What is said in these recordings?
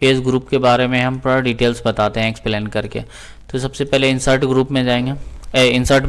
Page group के बारे में हम पूरा डिटेल्स बताते हैं एक्सप्लेन करके। तो सबसे पहले इंसर्ट ग्रुप में जाएंगे, इंसर्ट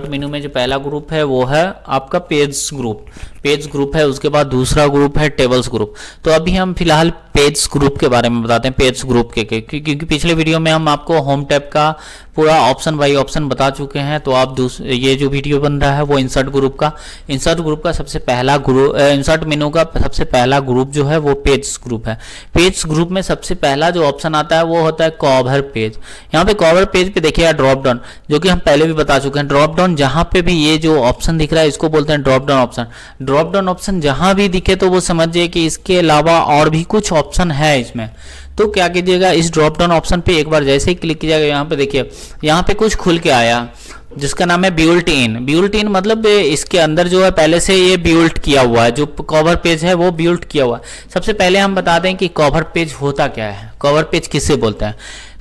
मेनू में जो पहला ग्रुप है वो है आपका पेज ग्रुप है। उसके बाद दूसरा ग्रुप है टेबल्स ग्रुप। तो अभी हम फिलहाल पेज ग्रुप के बारे में बताते हैं, पेज ग्रुप के क्योंकि पिछले वीडियो में हम आपको होम टैब का पूरा ऑप्शन बाई ऑप्शन बता चुके हैं। तो आप ये जो वीडियो बन रहा है वो इंसर्ट ग्रुप का सबसे पहला ग्रुप, इंसर्ट मेनू का सबसे पहला ग्रुप जो है वो पेज ग्रुप है। पेज ग्रुप में सबसे पहला जो ऑप्शन आता है वो होता है कवर पेज। यहाँ पे कवर पेज पे देखिएगा ड्रॉप डाउन, जो कि हम पहले भी बता चुके हैं। ड्रॉप डाउन जहां पे भी ये जो ऑप्शन दिख रहा है इसको बोलते हैं drop down option. Drop down option जहां भी दिखे तो वो समझिए कि इसके अलावा और भी कुछ ऑप्शन है इसमें। तो क्या कीजिएगा, इस ड्रॉप डाउन ऑप्शन पे एक बार जैसे ही क्लिक कीजिएगा, यहाँ पे देखिए यहाँ पे कुछ खुल के आया जिसका नाम है बिल्ट इन मतलब इसके अंदर जो है पहले से ये बिल्ट किया हुआ है, जो कवर पेज है वो बिल्ट किया हुआ है। सबसे पहले हम बता दें कि कवर पेज होता क्या है, कवर पेज किसे बोलते हैं।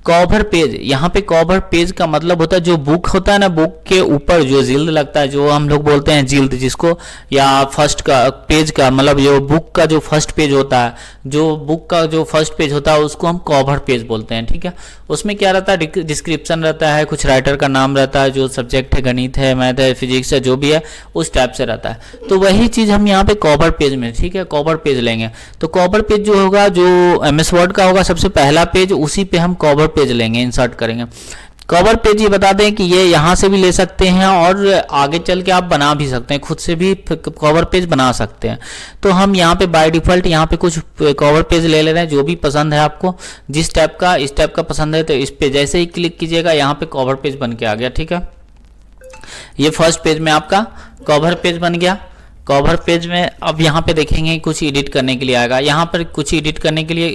कवर पेज, यहाँ पे कवर पेज का मतलब होता है जो बुक होता है ना, बुक के ऊपर जो जिल्द लगता है, जो हम लोग बोलते हैं जिल्द जिसको, या फर्स्ट का पेज का मतलब जो बुक का जो फर्स्ट पेज होता है, जो बुक का जो फर्स्ट पेज होता है उसको हम कवर पेज बोलते हैं। ठीक है, उसमें क्या रहता है, डिस्क्रिप्शन रहता है, कुछ राइटर का नाम रहता है, जो सब्जेक्ट है गणित है, मैथ है, फिजिक्स है, जो भी है उस टाइप से रहता है। तो वही चीज हम यहाँ पे कवर पेज में, ठीक है, कवर पेज लेंगे। तो कवर पेज जो होगा, जो MS वर्ड का होगा सबसे पहला पेज, उसी पे हम कवर पेज लेंगे, इंसर्ट करेंगे। कवर पेज ये बता दें कि ये यहाँ से भी ले सकते हैं और आगे चल के आप बना भी सकते हैं, खुद से भी कवर पेज बना सकते हैं। तो हम यहाँ पे बाय डिफॉल्ट यहाँ पे कुछ कवर पेज ले रहे हैं, जो भी पसंद है आपको, जिस टाइप का इस टाइप का पसंद है तो इस पे जैसे ही क्लिक कीजिएगा यहाँ पे कवर पेज बन के आ गया। ठीक है, ये फर्स्ट पेज में आपका कवर पेज बन गया। कवर पेज में अब यहाँ पे देखेंगे कुछ एडिट करने के लिए आएगा। यहाँ पर कुछ एडिट करने के लिए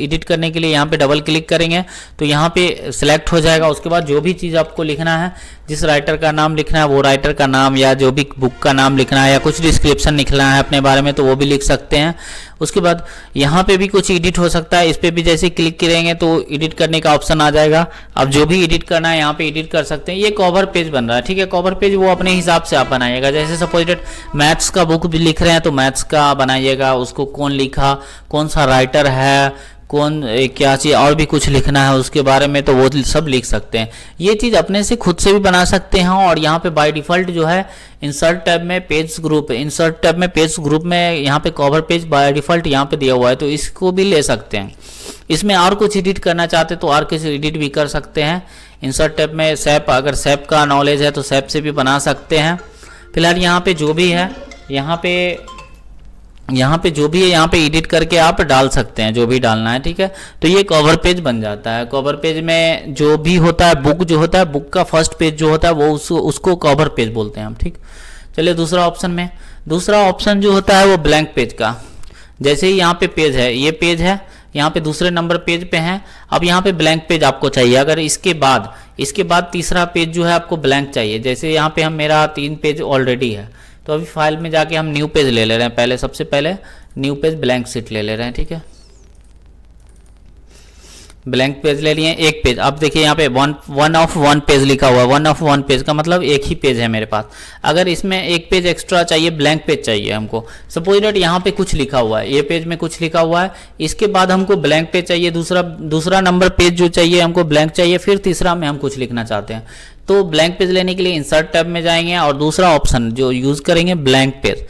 यहाँ पे डबल क्लिक करेंगे तो यहाँ पे सिलेक्ट हो जाएगा। उसके बाद जो भी चीज़ आपको लिखना है, जिस राइटर का नाम लिखना है वो राइटर का नाम, या जो भी बुक का नाम लिखना है, या कुछ डिस्क्रिप्शन लिखना है अपने बारे में तो वो भी लिख सकते हैं। उसके बाद यहाँ पे भी कुछ एडिट हो सकता है, इस पर भी जैसे क्लिक करेंगे तो एडिट करने का ऑप्शन आ जाएगा। अब जो भी एडिट करना है यहाँ पे एडिट कर सकते हैं। ये कवर पेज बन रहा है। ठीक है, कवर पेज वो अपने हिसाब से आप बनाइएगा। जैसे सपोज मैथ्स का बुक भी लिख रहे हैं तो मैथ्स का बनाइएगा, उसको कौन लिखा, कौन सा राइटर है, कौन क्या चीज़, और भी कुछ लिखना है उसके बारे में तो वो सब लिख सकते हैं। ये चीज़ अपने से खुद से भी बना सकते हैं। और यहाँ पे बाय डिफ़ॉल्ट जो है इंसर्ट टैब में पेज ग्रुप में यहाँ पे कवर पेज बाय डिफ़ॉल्ट यहाँ पे दिया हुआ है, तो इसको भी ले सकते हैं। इसमें और कुछ एडिट करना चाहते तो और कुछ एडिट भी कर सकते हैं। इंसर्ट टैब में सैप, अगर सैप का नॉलेज है तो सैप से भी बना सकते हैं। फिलहाल यहाँ पे जो भी है, यहाँ पे जो भी है यहाँ पे एडिट करके आप डाल सकते हैं, जो भी डालना है। ठीक है, तो ये कवर पेज बन जाता है। कवर पेज में जो भी होता है, बुक जो होता है, बुक का फर्स्ट पेज जो होता है वो उसको कवर पेज बोलते हैं हम। ठीक, चलिए दूसरा ऑप्शन जो होता है वो ब्लैंक पेज का। जैसे ही यहाँ पे पेज है, ये पेज है, यहाँ पे दूसरे नंबर पेज पे हैं। अब यहाँ पे ब्लैंक पेज आपको चाहिए। अगर इसके बाद तीसरा पेज जो है आपको ब्लैंक चाहिए, जैसे यहाँ पे मेरा 3 पेज ऑलरेडी है, तो अभी फाइल में जाके हम न्यू पेज ले रहे हैं। सबसे पहले न्यू पेज ब्लैंक शीट ले रहे हैं। ठीक है, ब्लैंक पेज ले लिए, एक पेज। अब देखिए यहाँ पे वन ऑफ वन पेज लिखा हुआ है। वन ऑफ वन पेज का मतलब एक ही पेज है मेरे पास। अगर इसमें एक पेज एक्स्ट्रा चाहिए, ब्लैंक पेज चाहिए हमको, सपोज दैट यहाँ पे कुछ लिखा हुआ है, ये पेज में कुछ लिखा हुआ है, इसके बाद हमको ब्लैंक पेज चाहिए, दूसरा नंबर पेज जो चाहिए हमको ब्लैंक चाहिए, फिर तीसरा में हम कुछ लिखना चाहते हैं। तो ब्लैंक पेज लेने के लिए इंसर्ट टैब में जाएंगे और दूसरा ऑप्शन जो यूज करेंगे ब्लैंक पेज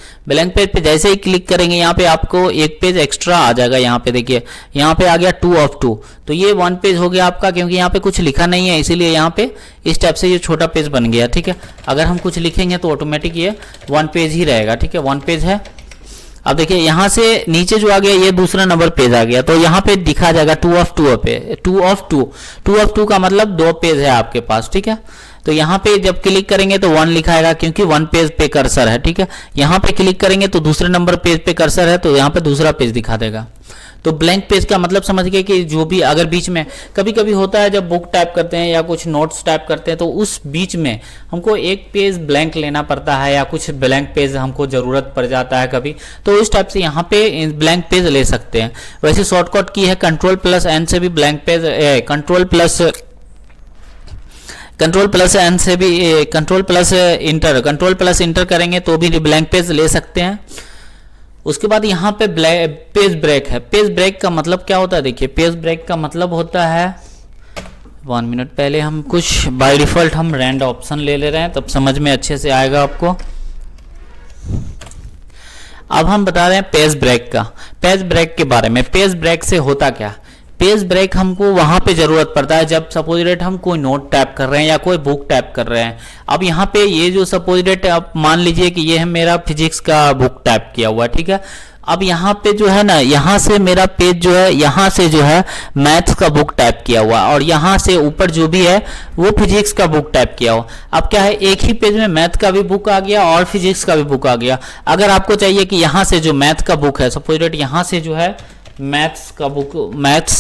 पे जैसे ही क्लिक करेंगे यहाँ पे आपको एक पेज एक्स्ट्रा आ जाएगा। यहाँ पे देखिए, यहाँ पे आ गया 2 of 2, तो ये 1 पेज हो गया आपका, क्योंकि यहाँ पे कुछ लिखा नहीं है इसीलिए यहाँ पे इस टाइप से ये छोटा पेज बन गया। ठीक है, अगर हम कुछ लिखेंगे तो ऑटोमेटिक ये 1 पेज ही रहेगा। ठीक है, 1 पेज है। अब देखिए यहाँ से नीचे जो आ गया ये दूसरा नंबर पेज आ गया, तो यहाँ पे दिखा जाएगा 2 of 2 पे। 2 of 2 का मतलब 2 पेज है आपके पास। ठीक है, तो यहाँ पे जब क्लिक करेंगे तो 1 लिखाएगा, क्योंकि 1 पेज पे कर्सर है। ठीक है, यहाँ पे क्लिक करेंगे तो दूसरे नंबर पेज पे कर्सर है, तो यहाँ पे दूसरा पेज दिखा देगा। तो ब्लैंक पेज का मतलब समझ गए कि जो भी अगर बीच में कभी कभी होता है जब बुक टाइप करते हैं या कुछ नोट्स टाइप करते हैं तो उस बीच में हमको एक पेज ब्लैंक लेना पड़ता है, या कुछ ब्लैंक पेज हमको ज़रूरत पड़ जाता है कभी, तो इस टाइप से यहाँ पे ब्लैंक पेज ले सकते हैं। वैसे शॉर्टकट की है Ctrl+N से भी ब्लैंक पेज, Ctrl+N से भी Ctrl+Enter करेंगे तो भी ब्लैंक पेज ले सकते हैं। उसके बाद यहाँ पे पेज ब्रेक है। पेज ब्रेक का मतलब क्या होता है, देखिए पेज ब्रेक का मतलब होता है, 1 मिनट पहले हम कुछ बाय डिफॉल्ट हम रैंड ऑप्शन ले रहे हैं, तब समझ में अच्छे से आएगा आपको। अब हम बता रहे हैं पेज ब्रेक का, पेज ब्रेक के बारे में। पेज ब्रेक से होता क्या, पेज ब्रेक हमको वहां पे जरूरत पड़ता है जब सपोज डेट हम कोई नोट टाइप कर रहे हैं या कोई बुक टाइप कर रहे हैं। अब यहाँ पे ये जो सपोज डेट आप मान लीजिए कि ये है मेरा फिजिक्स का बुक टाइप किया हुआ, ठीक है। अब यहाँ पे जो है ना, यहाँ से मेरा पेज जो है, यहाँ से जो है मैथ्स का बुक टाइप किया हुआ और यहाँ से ऊपर जो भी है वो फिजिक्स का बुक टाइप किया हुआ। अब क्या है, एक ही पेज में मैथ का भी बुक आ गया और फिजिक्स का भी बुक आ गया। अगर आपको चाहिए कि यहाँ से जो मैथ का बुक है, सपोज डेट यहाँ से जो है मैथ्स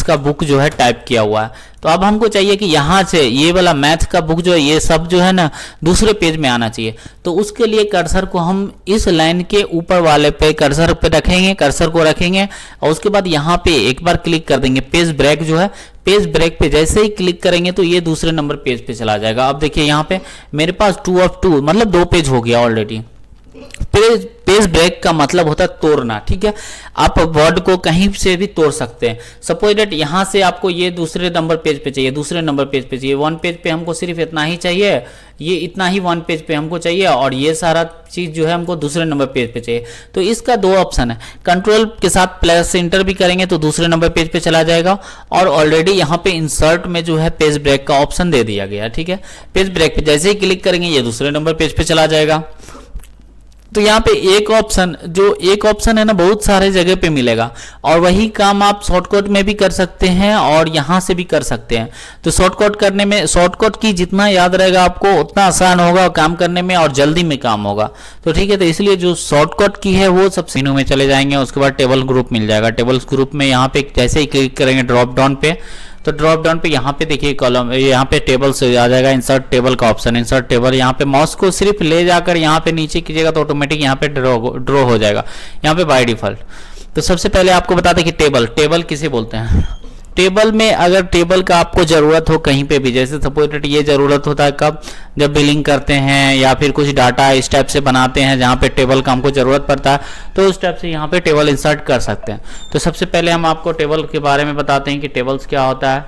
का बुक जो है टाइप किया हुआ है, तो अब हमको चाहिए कि यहाँ से ये वाला मैथ का बुक जो है, ये सब जो है ना दूसरे पेज में आना चाहिए। तो उसके लिए कर्सर को हम इस लाइन के ऊपर वाले पे कर्सर पे रखेंगे, कर्सर को रखेंगे और उसके बाद यहाँ पे एक बार क्लिक कर देंगे। पेज ब्रेक जो है, पेज ब्रेक पे जैसे ही क्लिक करेंगे तो ये दूसरे नंबर पेज पे चला जाएगा। अब देखिए यहाँ पे मेरे पास 2 of 2 मतलब 2 पेज हो गया ऑलरेडी। पेज ब्रेक का मतलब होता है तोड़ना, ठीक है। आप वर्ड को कहीं से भी तोड़ सकते हैं। सपोज डेट यहाँ से आपको ये दूसरे नंबर पेज पे चाहिए, दूसरे नंबर पेज पे चाहिए, 1 पेज पे हमको सिर्फ इतना ही चाहिए, ये इतना ही 1 पेज पे हमको चाहिए और ये सारा चीज जो है हमको दूसरे नंबर पेज पे चाहिए। तो इसका 2 ऑप्शन है, कंट्रोल के साथ प्लस इंटर भी करेंगे तो दूसरे नंबर पेज पे चला जाएगा और ऑलरेडी यहाँ पे इंसर्ट में जो है पेज ब्रेक का ऑप्शन दे दिया गया, ठीक है। पेज ब्रेक पे जैसे ही क्लिक करेंगे ये दूसरे नंबर पेज पे चला जाएगा। तो यहाँ पे एक ऑप्शन है ना, बहुत सारे जगह पे मिलेगा और वही काम आप शॉर्टकट में भी कर सकते हैं और यहाँ से भी कर सकते हैं। तो शॉर्टकट करने में, शॉर्टकट की जितना याद रहेगा आपको उतना आसान होगा काम करने में और जल्दी में काम होगा। तो ठीक है, तो इसलिए जो शॉर्टकट की है वो सब मेनू में चले जाएंगे। उसके बाद टेबल ग्रुप मिल जाएगा। टेबल ग्रुप में यहाँ पे जैसे ही क्लिक करेंगे ड्रॉप डाउन पे, तो ड्रॉप डाउन पे यहाँ पे देखिए कॉलम, यहाँ पे टेबल से आ जाएगा, इंसर्ट टेबल का ऑप्शन, इंसर्ट टेबल। यहाँ पे माउस को सिर्फ ले जाकर यहाँ पे नीचे कीजिएगा तो ऑटोमेटिक यहाँ पे ड्रॉ हो जाएगा यहाँ पे बाय डिफॉल्ट। तो सबसे पहले आपको बता दें कि टेबल किसे बोलते हैं। टेबल में अगर टेबल का आपको जरूरत हो कहीं पे भी, जैसे सपोज ये जरूरत होता है कब, जब बिलिंग करते हैं या फिर कुछ डाटा इस टाइप से बनाते हैं जहाँ पे टेबल का हमको जरूरत पड़ता है, तो उस टाइप से यहाँ पे टेबल इंसर्ट कर सकते हैं। तो सबसे पहले हम आपको टेबल के बारे में बताते हैं कि टेबल्स क्या होता है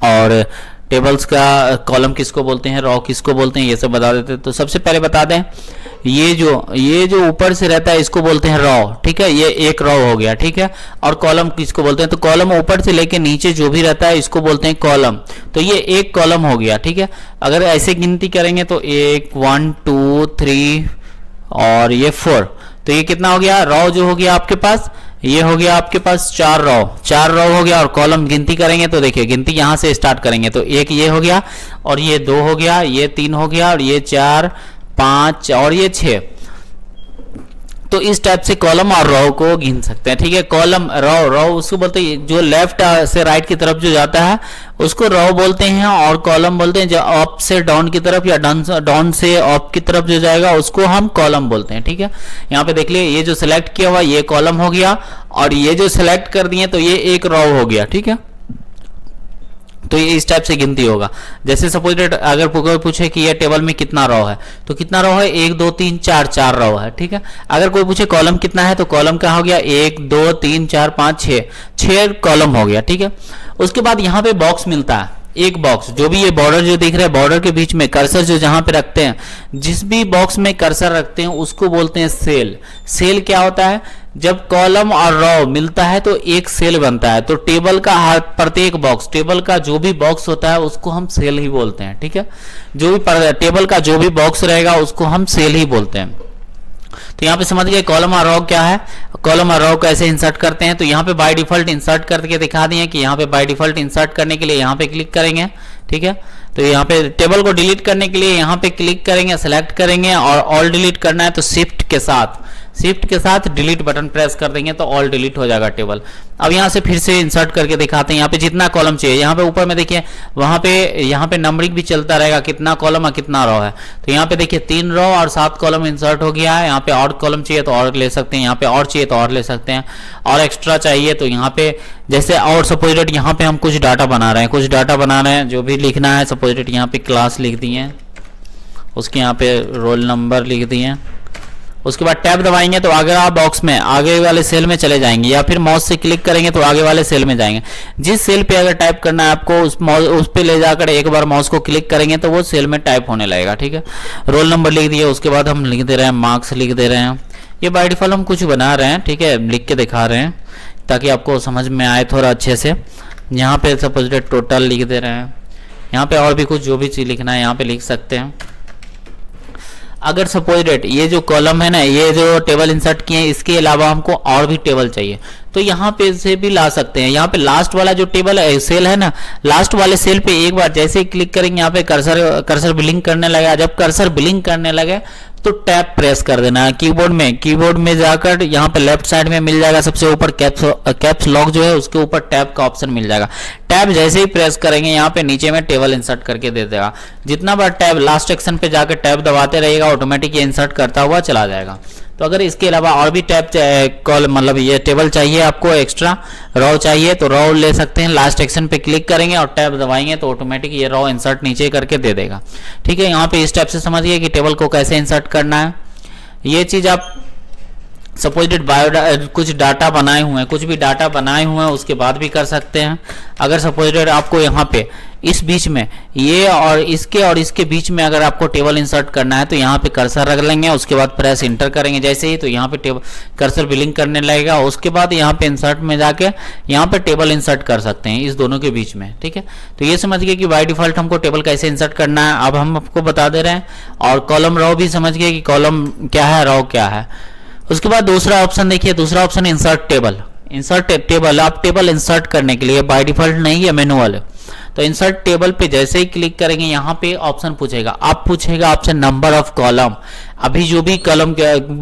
और टेबल्स का कॉलम किसको बोलते हैं, रॉ किसको बोलते हैं, ये सब बता देते हैं। तो सबसे पहले बता दें, ये जो ऊपर से रहता है इसको बोलते हैं रॉ, ठीक है, ये एक रॉ हो गया, ठीक है। और कॉलम किसको बोलते हैं, तो कॉलम ऊपर से लेके नीचे जो भी रहता है इसको बोलते हैं कॉलम। तो ये एक कॉलम हो गया, ठीक है। अगर ऐसे गिनती करेंगे तो 1 1 2 3 और ये 4, तो ये कितना हो गया, रॉ जो हो गया आपके पास, ये हो गया आपके पास 4 रॉ हो गया। और कॉलम गिनती करेंगे तो देखिए गिनती यहां से स्टार्ट करेंगे तो 1 ये हो गया और ये 2 हो गया, ये 3 हो गया और ये 4 5 और ये 6। तो इस टाइप से कॉलम और रो को गिन सकते हैं, ठीक है। कॉलम रो उसको बोलते हैं जो लेफ्ट से राइट की तरफ जो जाता है उसको रो बोलते हैं और कॉलम बोलते हैं जो अप से डाउन की तरफ या डाउन से अप की तरफ जो जाएगा उसको हम कॉलम बोलते हैं, ठीक है। यहाँ पे देख लिए ये जो सिलेक्ट किया हुआ ये कॉलम हो गया और ये जो सिलेक्ट कर दिए तो ये एक रो हो गया, ठीक है। तो ये इस टाइप से गिनती होगा। जैसे सपोज अगर कोई पूछे कि ये टेबल में कितना रो है, तो कितना रो है, 1 2 3 4 4 रो है, ठीक है। अगर कोई पूछे कॉलम कितना है तो कॉलम क्या हो गया, 1 2 3 4 5 6 कॉलम हो गया, ठीक है। उसके बाद यहाँ पे बॉक्स मिलता है, एक बॉक्स, जो भी ये बॉर्डर जो दिख रहा है बॉर्डर के बीच में कर्सर जो जहां पे रखते हैं, जिस भी बॉक्स में कर्सर रखते हैं उसको बोलते हैं सेल। सेल क्या होता है, जब कॉलम और रो मिलता है तो एक सेल बनता है। तो टेबल का हर प्रत्येक बॉक्स, टेबल का जो भी बॉक्स होता है उसको हम सेल ही बोलते हैं, ठीक है। जो भी टेबल का जो भी बॉक्स रहेगा उसको हम सेल ही बोलते हैं। तो यहाँ पे समझ गए कॉलम और रो क्या है, कॉलम और रो कैसे इंसर्ट करते हैं। तो यहाँ पे बाय डिफॉल्ट इंसर्ट करके दिखा दिए कि यहाँ पे बाय डिफॉल्ट इंसर्ट करने के लिए यहाँ पे क्लिक करेंगे, ठीक है। तो यहाँ पे टेबल को डिलीट करने के लिए यहाँ पे क्लिक करेंगे, सेलेक्ट करेंगे और ऑल डिलीट करना है तो शिफ्ट के साथ डिलीट बटन प्रेस कर देंगे तो ऑल डिलीट हो जाएगा टेबल। अब यहाँ से फिर से इंसर्ट करके दिखाते हैं, यहाँ पे जितना कॉलम चाहिए, यहाँ पे ऊपर में देखिए वहां पे यहाँ पे नंबरिंग भी चलता रहेगा कितना कॉलम और कितना रो है। तो यहाँ पे देखिए 3 रो और 7 कॉलम इंसर्ट हो गया है। यहाँ पे और कॉलम चाहिए तो और ले सकते हैं, यहाँ पे और चाहिए तो और ले सकते हैं, और एक्स्ट्रा चाहिए तो यहाँ पे जैसे और सपोज डेट यहाँ पे हम कुछ डाटा बना रहे हैं, जो भी लिखना है सपोज डेट यहाँ पे क्लास लिख दिए, उसके यहाँ पे रोल नंबर लिख दिए उसके बाद टैब दबाएंगे तो आगे आप बॉक्स में आगे वाले सेल में चले जाएंगे, या फिर माउस से क्लिक करेंगे तो आगे वाले सेल में जाएंगे। जिस सेल पे अगर टाइप करना है आपको उस पे ले जाकर एक बार माउस को क्लिक करेंगे तो वो सेल में टाइप होने लगेगा। ठीक है, रोल नंबर लिख दिए, उसके बाद हम लिख दे रहे हैं मार्क्स लिख दे रहे हैं। ये बाय डिफॉल्ट हम कुछ बना रहे हैं, ठीक है, लिख के दिखा रहे हैं ताकि आपको समझ में आए थोड़ा अच्छे से। यहाँ पे सपोज टोटल लिख दे रहे हैं, यहाँ पे और भी कुछ जो भी चीज़ लिखना है यहाँ पे लिख सकते हैं। अगर सपोज डेट ये जो कॉलम है ना, ये जो टेबल इंसर्ट किए हैं, इसके अलावा हमको और भी टेबल चाहिए तो यहाँ पे से भी ला सकते हैं। यहाँ पे लास्ट वाला जो टेबल है सेल है ना, लास्ट वाले सेल पे एक बार जैसे ही क्लिक करेंगे यहाँ पे कर्सर ब्लिंक करने लगा। जब कर्सर ब्लिंक करने लगे तो टैब प्रेस कर देना है कीबोर्ड में जाकर यहाँ पे लेफ्ट साइड में मिल जाएगा सबसे ऊपर कैप्स लॉक जो है उसके ऊपर टैब का ऑप्शन मिल जाएगा। टैब जैसे ही प्रेस करेंगे यहाँ पे नीचे में टेबल इंसर्ट करके दे देगा। जितना बार टैब लास्ट सेक्शन पे जाकर टैब दबाते रहिएगा ऑटोमेटिक ये इंसर्ट करता हुआ चला जाएगा। तो अगर इसके अलावा और भी टैब कॉल मतलब ये टेबल चाहिए आपको एक्स्ट्रा रॉ चाहिए तो रॉ ले सकते हैं। लास्ट सेक्शन पे क्लिक करेंगे और टैब दबाएंगे तो ऑटोमेटिक ये रॉ इंसर्ट नीचे करके दे देगा। ठीक है, यहाँ पे इस टाइप से समझिए कि टेबल को कैसे इंसर्ट करना है। ये चीज आप सपोज कुछ डाटा बनाए हुए हैं, कुछ भी डाटा बनाए हुए हैं उसके बाद भी कर सकते हैं। अगर सपोज आपको यहाँ पे इस बीच में ये और इसके बीच में अगर आपको टेबल इंसर्ट करना है तो यहाँ पे कर्सर रख लेंगे, उसके बाद प्रेस इंटर करेंगे जैसे ही तो यहाँ पे टेबल कर्सर बिलिंग करने लगेगा। उसके बाद यहाँ पे इंसर्ट में जाके यहाँ पे टेबल इंसर्ट कर सकते हैं इस दोनों के बीच में। ठीक है, तो ये समझ गए कि बाय डिफॉल्ट हमको टेबल कैसे इंसर्ट करना है, अब हम आपको बता दे रहे हैं। और कॉलम रॉ भी समझ गए कि कॉलम क्या है रॉ क्या है। उसके बाद दूसरा ऑप्शन देखिए, दूसरा option insert table. Insert table आप टेबल इंसर्ट करने के लिए बाय डिफॉल्ट नहीं है मैनुअल है, तो इंसर्ट टेबल पे जैसे ही क्लिक करेंगे यहाँ पे ऑप्शन पूछेगा, आप पूछेगा ऑप्शन नंबर ऑफ कॉलम। अभी जो भी कॉलम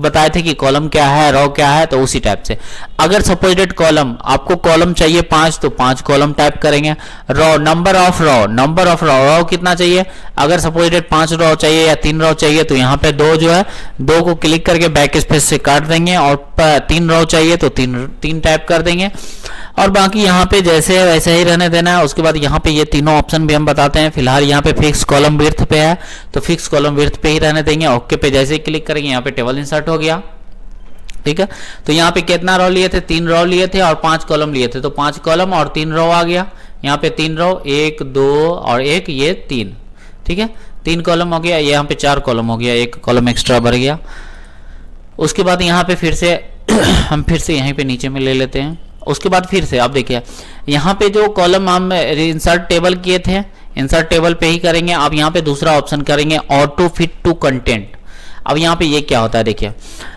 बताए थे कि कॉलम क्या है रॉ क्या है, तो उसी टाइप से अगर सपोज कॉलम आपको कॉलम चाहिए 5 तो 5 कॉलम टाइप करेंगे। रॉ नंबर ऑफ रॉ कितना चाहिए, अगर सपोज 5 रॉ चाहिए या 3 रॉ चाहिए तो यहाँ पे 2 जो है 2 को क्लिक करके बैक स्पेस से काट देंगे और 3 रॉ चाहिए तो 3 टाइप कर देंगे और बाकी यहाँ पे जैसे वैसे ही रहने देना है। उसके बाद यहाँ पे ये तीनों ऑप्शन भी हम बताते हैं। फिलहाल यहाँ पे फिक्स कॉलम विड्थ पे है तो फिक्स कॉलम विड्थ पे ही रहने देंगे। ओके पे जैसे ही क्लिक करेंगे यहाँ पे टेबल इंसर्ट हो गया। ठीक है, तो यहाँ पे कितना रॉ लिए थे, 3 रॉ लिए थे और 5 कॉलम लिए थे तो 5 कॉलम और 3 रॉ आ गया। यहाँ पे 3 रॉ 1 2 और 1 ये 3। ठीक है, 3 कॉलम हो गया, यहाँ पे 4 कॉलम हो गया, 1 कॉलम एक्स्ट्रा बढ़ गया। उसके बाद यहाँ पे फिर से हम फिर से यहीं पे नीचे में ले लेते हैं। उसके बाद फिर से आप देखिए यहाँ पे जो कॉलम हम इंसर्ट टेबल किए थे इंसर्ट टेबल पे ही करेंगे। अब यहाँ पे दूसरा ऑप्शन करेंगे ऑटो फिट टू कंटेंट। अब यहाँ पे ये क्या होता है देखिए,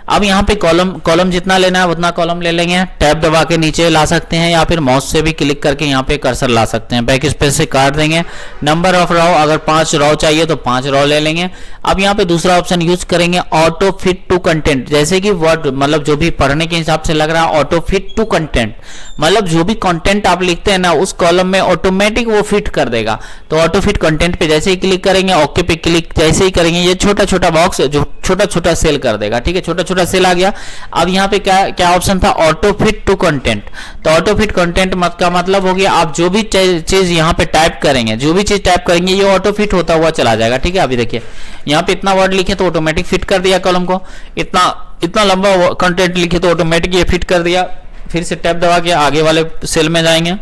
अब यहाँ पे कॉलम जितना लेना है उतना कॉलम ले लेंगे। टैब दबा के नीचे ला सकते हैं या फिर माउस से भी क्लिक करके यहाँ पे कर्सर ला सकते हैं। बैक स्पेस से काट देंगे। नंबर ऑफ रॉ अगर 5 रॉ चाहिए तो 5 रॉ ले लेंगे। अब यहाँ पे दूसरा ऑप्शन यूज करेंगे ऑटो फिट टू कंटेंट। जैसे कि वर्ड मतलब जो भी पढ़ने के हिसाब से लग रहा है ऑटो फिट टू कंटेंट मतलब जो भी कंटेंट आप लिखते हैं ना उस कॉलम में ऑटोमेटिक वो फिट कर देगा। तो ऑटो फिट कंटेंट पे जैसे ही क्लिक करेंगे, ओके पे क्लिक जैसे ही करेंगे ये छोटा छोटा बॉक्स जो छोटा छोटा सेल कर देगा। ठीक है, छोटा छोटा सेल आ गया। अब यहाँ पे क्या ऑप्शन था, ऑटो फिट टू कंटेंट। तो ऑटो फिट कंटेंट का मतलब हो गया आप जो भी चीज यहाँ पे टाइप करेंगे, जो भी चीज टाइप करेंगे ये ऑटो फिट होता हुआ चला जाएगा। ठीक है, अभी देखिए यहाँ पे इतना वर्ड लिखे तो ऑटोमेटिक फिट कर दिया कॉलम को, इतना लंबा कंटेंट लिखे तो ऑटोमेटिक ये फिट कर दिया। फिर से टैब दबा के आगे वाले सेल में जाएंगे।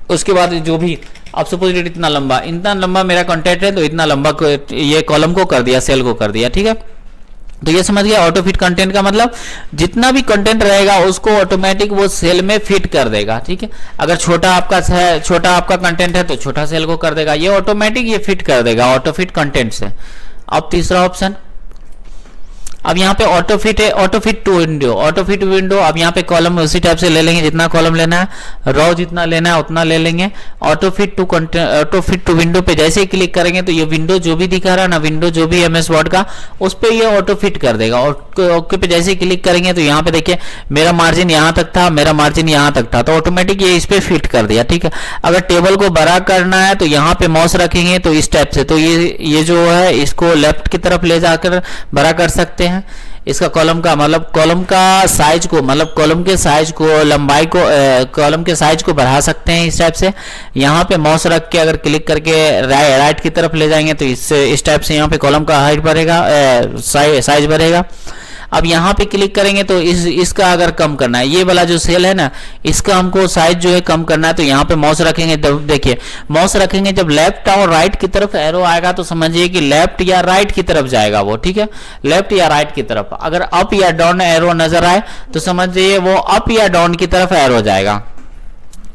उसके बाद जो भी आप सपोज इतना लंबा मेरा कंटेंट है तो इतना लंबा ये कॉलम को कर दिया, सेल को कर दिया। ठीक है, तो ये समझ गया ऑटो फिट कंटेंट का मतलब जितना भी कंटेंट रहेगा उसको ऑटोमेटिक वो सेल में फिट कर देगा। ठीक है, अगर छोटा आपका कंटेंट है तो छोटा सेल को कर देगा, ये ऑटोमेटिक ये फिट कर देगा ऑटो फिट कंटेंट से। अब तीसरा ऑप्शन, अब यहाँ पे ऑटो फिट है, ऑटो फिट टू विंडो। अब यहाँ पे कॉलम उसी टाइप से ले लेंगे, जितना कॉलम लेना है, रॉ जितना लेना है उतना ले लेंगे। ऑटो फिट टू विंडो पे जैसे ही क्लिक करेंगे तो ये विंडो जो भी दिखा रहा है ना, विंडो जो भी एमएस वर्ड का उस पे ये ऑटो फिट कर देगा। ओके पे जैसे ही क्लिक करेंगे तो यहाँ पे देखिए मेरा मार्जिन यहाँ तक था, मेरा मार्जिन यहाँ तक था, तो ऑटोमेटिक ये इस पे फिट कर दिया। ठीक है, अगर टेबल को बड़ा करना है तो यहाँ पे माउस रखेंगे तो इस टाइप से, तो ये जो है इसको लेफ्ट की तरफ ले जाकर बड़ा कर सकते हैं। इसका कॉलम का मतलब कॉलम का साइज को मतलब कॉलम के साइज को लंबाई को कॉलम के साइज को बढ़ा सकते हैं इस टाइप से। यहाँ पे माउस रख के अगर क्लिक करके राइट की तरफ ले जाएंगे तो इस टाइप से यहाँ पे कॉलम का हाइट बढ़ेगा, साइज बढ़ेगा। अब यहाँ पे क्लिक करेंगे तो इसका अगर कम करना है, ये वाला जो सेल है ना, इसका हमको साइज जो है कम करना है, तो यहाँ पे माउस रखेंगे। देखिए माउस रखेंगे, जब लेफ्ट और राइट की तरफ एरो आएगा तो समझिए कि लेफ्ट या राइट की तरफ जाएगा वो, ठीक है, लेफ्ट या राइट की तरफ। अगर अप या डाउन एरो नजर आए तो समझिए वो अप या डाउन की तरफ एरो जाएगा।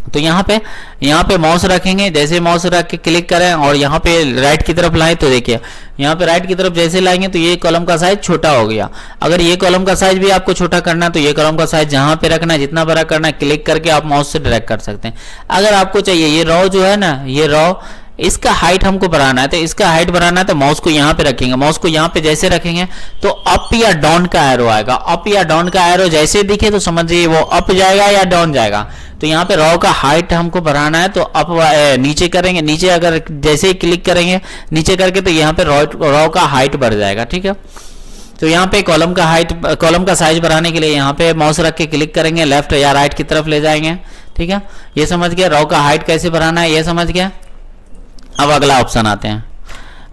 तो यहाँ पे माउस रखेंगे, जैसे माउस रख के क्लिक करें और यहाँ पे राइट की तरफ लाएं तो देखिए यहाँ पे राइट की तरफ जैसे लाएंगे तो ये कॉलम का साइज छोटा हो गया। अगर ये कॉलम का साइज भी आपको छोटा करना है तो ये कॉलम का साइज जहाँ पे रखना है, जितना बड़ा करना है, क्लिक करके आप माउस से ड्रैग कर सकते हैं। अगर आपको चाहिए ये रो जो है ना, ये रो, इसका हाइट हमको बढ़ाना है, तो इसका हाइट बढ़ाना है तो माउस को यहाँ पे रखेंगे। माउस को यहाँ पे जैसे रखेंगे तो अप या डाउन का एरो आएगा। अप या डाउन का एरो जैसे दिखे तो समझिए वो अप जाएगा या डाउन जाएगा। तो यहाँ पे रो का हाइट हमको बढ़ाना है तो अप नीचे करेंगे, नीचे अगर जैसे ही क्लिक करेंगे नीचे करके तो यहाँ पे रो का हाइट बढ़ जाएगा, ठीक है। तो यहाँ पे कॉलम का हाइट, कॉलम का साइज बढ़ाने के लिए यहाँ पे माउस रख के क्लिक करेंगे, लेफ्ट या राइट की तरफ ले जाएंगे, ठीक है। ये समझ गया रो का हाइट कैसे बढ़ाना है, ये समझ गया। अब अगला ऑप्शन आते हैं।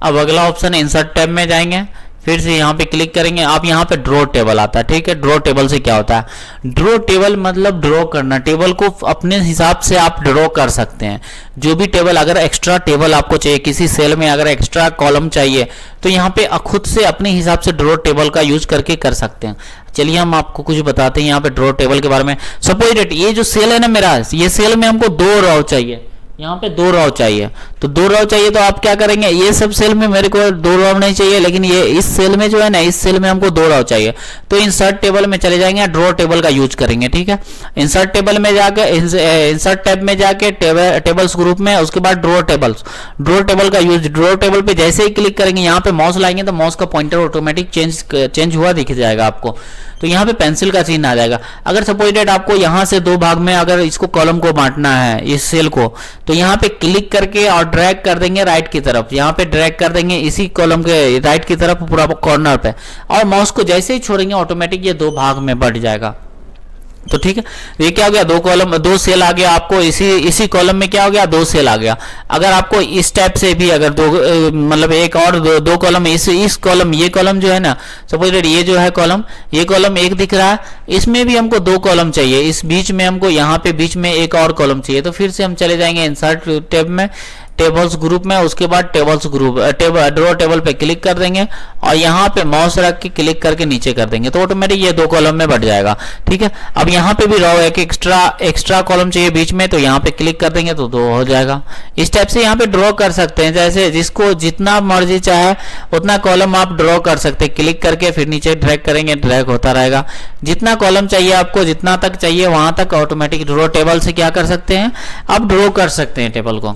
अब अगला ऑप्शन इंसर्ट टैब में जाएंगे, फिर से यहाँ पे क्लिक करेंगे। आप यहाँ पे ड्रॉ टेबल आता है, ठीक है। ड्रॉ टेबल से क्या होता है, ड्रॉ टेबल मतलब ड्रॉ करना, टेबल को अपने हिसाब से आप ड्रॉ कर सकते हैं। जो भी टेबल, अगर एक्स्ट्रा टेबल आपको चाहिए, किसी सेल में अगर एक्स्ट्रा कॉलम चाहिए तो यहाँ पे खुद से अपने हिसाब से ड्रॉ टेबल का यूज करके कर सकते हैं। चलिए हम आपको कुछ बताते हैं यहाँ पे ड्रॉ टेबल के बारे में। सपोज दैट ये जो सेल है ना मेरा, ये सेल में हमको 2 रो चाहिए, यहाँ पे 2 रो चाहिए। तो 2 रो चाहिए तो आप क्या करेंगे, ये सब सेल में मेरे को 2 रो नहीं चाहिए, लेकिन ये इस सेल में जो है ना, इस सेल में हमको 2 रो चाहिए। तो इंसर्ट टेबल में चले जाएंगे, ड्रॉ टेबल का यूज करेंगे, ठीक है। इंसर्ट टेबल में जाके, इंसर्ट टैब में जाके टेबल्स ग्रुप में, उसके बाद ड्रॉ टेबल का यूज। ड्रॉ टेबल पे जैसे ही क्लिक करेंगे, यहाँ पे माउस लाएंगे तो माउस का पॉइंटर ऑटोमेटिक चेंज हुआ दिख जाएगा आपको। तो यहाँ पे पेंसिल का चिन्ह आ जाएगा। अगर सपोज दैट आपको यहाँ से 2 भाग में अगर इसको कॉलम को बांटना है, इस सेल को, तो यहाँ पे क्लिक करके और ड्रैग कर देंगे राइट की तरफ। यहाँ पे ड्रैग कर देंगे इसी कॉलम के राइट की तरफ पूरा कॉर्नर पे, और माउस को जैसे ही छोड़ेंगे ऑटोमेटिक ये 2 भाग में बढ़ जाएगा। तो ठीक है, ये क्या हो गया, 2 सेल आ गया आपको। इसी कॉलम में क्या हो गया, 2 सेल आ गया। अगर आपको इस टाइप से भी अगर मतलब एक और 2 कॉलम, इस कॉलम, ये कॉलम जो है ना, सपोज ये जो है कॉलम, ये कॉलम एक दिख रहा है, इसमें भी हमको 2 कॉलम चाहिए। इस बीच में हमको, यहाँ पे बीच में एक और कॉलम चाहिए। तो फिर से हम चले जाएंगे इंसर्ट टैब में, टेबल्स ग्रुप में, उसके बाद टेबल्स ग्रुप, ड्रॉ टेबल पे क्लिक कर देंगे और यहाँ पे माउस रख के क्लिक करके नीचे कर देंगे तो ऑटोमेटिक ये 2 कॉलम में बढ़ जाएगा, ठीक है। अब यहाँ पे भी रो एक एक्स्ट्रा कॉलम चाहिए बीच में, तो यहाँ पे क्लिक कर देंगे तो 2 हो जाएगा। इस टाइप से यहाँ पे ड्रॉ कर सकते हैं, जैसे जिसको जितना मर्जी चाहे उतना कॉलम आप ड्रॉ कर सकते हैं। क्लिक करके फिर नीचे ड्रैग करेंगे, ड्रैग होता रहेगा। जितना कॉलम चाहिए आपको, जितना तक चाहिए वहां तक ऑटोमेटिक ड्रॉ टेबल से क्या कर सकते हैं, आप ड्रॉ कर सकते हैं टेबल को।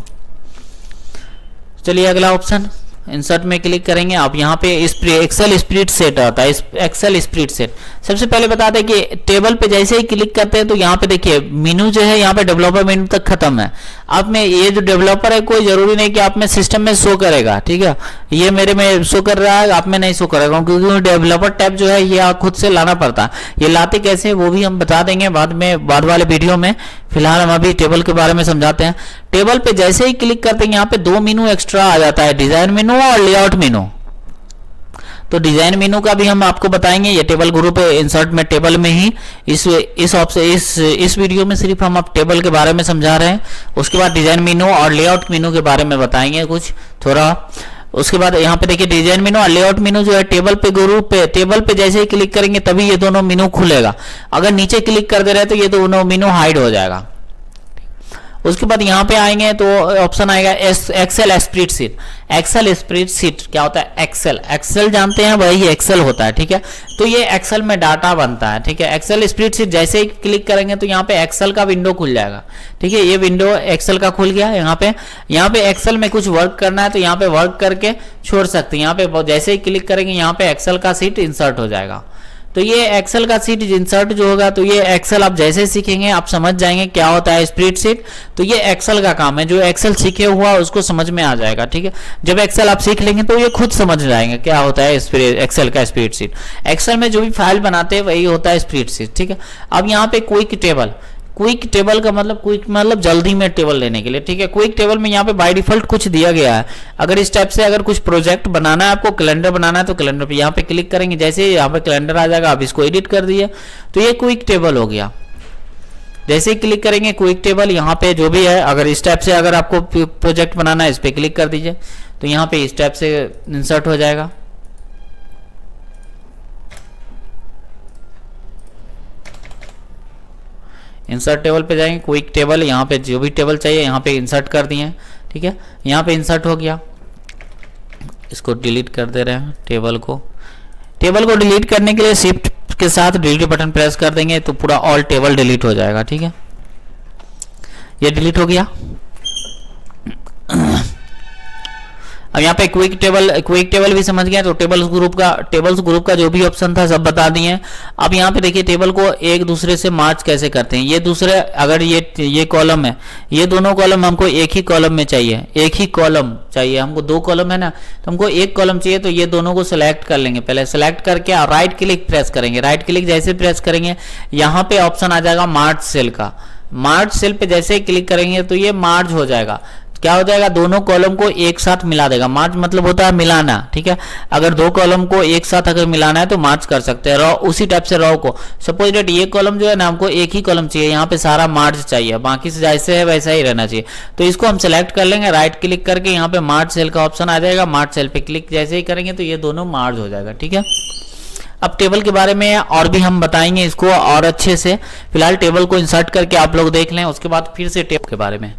चलिए अगला ऑप्शन इंसर्ट में क्लिक करेंगे। आप यहाँ पे एक्सेल स्प्रेड सेट आता है, एक्सेल स्प्रेड सेट। सबसे पहले बता दें कि टेबल पे जैसे ही क्लिक करते हैं तो यहाँ पे देखिए मेनू जो है, यहाँ पे डेवलपर मेनू तक खत्म है। आप में ये जो डेवलपर है, कोई जरूरी नहीं कि आप में सिस्टम में शो करेगा, ठीक है। ये मेरे में शो कर रहा है, आप में नहीं शो करेगा, क्योंकि डेवलपर टैब जो है ये खुद से लाना पड़ता है। ये लाते कैसे वो भी हम बता देंगे बाद वाले वीडियो में। फिलहाल हम अभी टेबल के बारे में समझाते हैं। टेबल पे जैसे ही क्लिक करते हैं यहाँ पे 2 मेनू एक्स्ट्रा आ जाता है, डिजाइन मेनू और लेआउट मेनू। तो डिजाइन मेनू का भी हम आपको बताएंगे। ये टेबल ग्रुप इंसर्ट में टेबल में ही इस वीडियो में सिर्फ हम आप टेबल के बारे में समझा रहे हैं। उसके बाद डिजाइन मेनू और लेआउट मेनू के बारे में बताएंगे कुछ थोड़ा। उसके बाद यहाँ पे देखिए डिजाइन मेनू और लेआउट मेनू जो है टेबल पे ग्रुप पे, टेबल पे जैसे ही क्लिक करेंगे तभी ये दोनों मेनू खुलेगा। अगर नीचे क्लिक कर दे रहे तो ये दोनों मेनू हाइड हो जाएगा। उसके बाद यहाँ पे आएंगे तो ऑप्शन आएगा एक्सेल स्प्रेडशीट। एक्सेल स्प्रेडशीट क्या होता है, एक्सेल जानते हैं, वही एक्सेल होता है, ठीक है। तो ये एक्सेल में डाटा बनता है, ठीक है। एक्सेल स्प्रेडशीट जैसे ही क्लिक करेंगे तो यहाँ पे एक्सेल का विंडो खुल जाएगा, ठीक है। ये विंडो एक्सेल का खुल गया। यहाँ पे एक्सेल में कुछ वर्क करना है तो यहाँ पे वर्क करके छोड़ सकते हैं। यहाँ पे जैसे ही क्लिक करेंगे यहाँ पे एक्सेल का सीट इंसर्ट हो जाएगा। तो ये एक्सेल का सीट इंसर्ट जो होगा, तो ये एक्सेल आप जैसे सीखेंगे आप समझ जाएंगे क्या होता है स्प्रेडशीट। तो ये एक्सेल का काम है, जो एक्सेल सीखे हुआ उसको समझ में आ जाएगा, ठीक है। जब एक्सेल आप सीख लेंगे तो ये खुद समझ जाएंगे क्या होता है एक्सेल का स्प्रेडशीट। एक्सेल में जो भी फाइल बनाते हैं वही होता है स्प्रेडशीट, ठीक है। अब यहाँ पे क्विक क्विक टेबल का मतलब क्विक मतलब जल्दी में टेबल लेने के लिए, ठीक है। क्विक टेबल में यहाँ पे बाय डिफॉल्ट कुछ दिया गया है। अगर इस टाइप से अगर कुछ प्रोजेक्ट बनाना है आपको, कैलेंडर बनाना है, तो कैलेंडर पे यहाँ पे क्लिक करेंगे, जैसे ही यहाँ पे कैलेंडर आ जाएगा आप इसको एडिट कर दिए तो ये क्विक टेबल हो गया। जैसे ही क्लिक करेंगे क्विक टेबल, यहाँ पे जो भी है अगर इस टाइप से अगर आपको प्रोजेक्ट बनाना है इस पर क्लिक कर दीजिए तो यहाँ पे इस टाइप से इंसर्ट हो जाएगा। इंसर्ट टेबल पे जाएंगे, क्विक टेबल, यहाँ पे जो भी टेबल चाहिए यहाँ पे इंसर्ट कर दिए, ठीक है। यहाँ पे इंसर्ट हो गया, इसको डिलीट कर दे रहे हैं टेबल को। टेबल को डिलीट करने के लिए शिफ्ट के साथ डिलीट बटन प्रेस कर देंगे तो पूरा ऑल टेबल डिलीट हो जाएगा, ठीक है। ये डिलीट हो गया। अब यहाँ पे क्विक टेबल भी समझ गए तो टेबल्स ग्रुप का जो भी ऑप्शन था सब बता दिए। अब यहाँ पे देखिए टेबल को एक दूसरे से मार्च कैसे करते हैं। ये दूसरे अगर ये कॉलम है, ये दोनों कॉलम हमको एक ही कॉलम में चाहिए, एक ही कॉलम चाहिए हमको, 2 कॉलम है ना तो हमको एक कॉलम चाहिए। तो ये दोनों को सिलेक्ट कर लेंगे, पहले सिलेक्ट करके राइट क्लिक प्रेस करेंगे। राइट क्लिक जैसे प्रेस करेंगे यहाँ पे ऑप्शन आ जाएगा मार्च सेल का। मार्च सेल पे जैसे ही क्लिक करेंगे तो ये मार्च हो जाएगा। क्या हो जाएगा, दोनों कॉलम को एक साथ मिला देगा। मार्च मतलब होता है मिलाना, ठीक है। अगर 2 कॉलम को एक साथ अगर मिलाना है तो मार्च कर सकते हैं। रो उसी टाइप से रो को सपोज डेट ये कॉलम जो है ना हमको एक ही कॉलम चाहिए, यहाँ पे सारा मार्च चाहिए, बाकी से जैसे है वैसा ही रहना चाहिए। तो इसको हम सिलेक्ट कर लेंगे, राइट क्लिक करके यहाँ पे मार्च सेल का ऑप्शन आ जाएगा। मार्च सेल पे क्लिक जैसे ही करेंगे तो ये दोनों मार्च हो जाएगा, ठीक है। अब टेबल के बारे में और भी हम बताएंगे इसको और अच्छे से। फिलहाल टेबल को इंसर्ट करके आप लोग देख लें, उसके बाद फिर से टेबल के बारे में।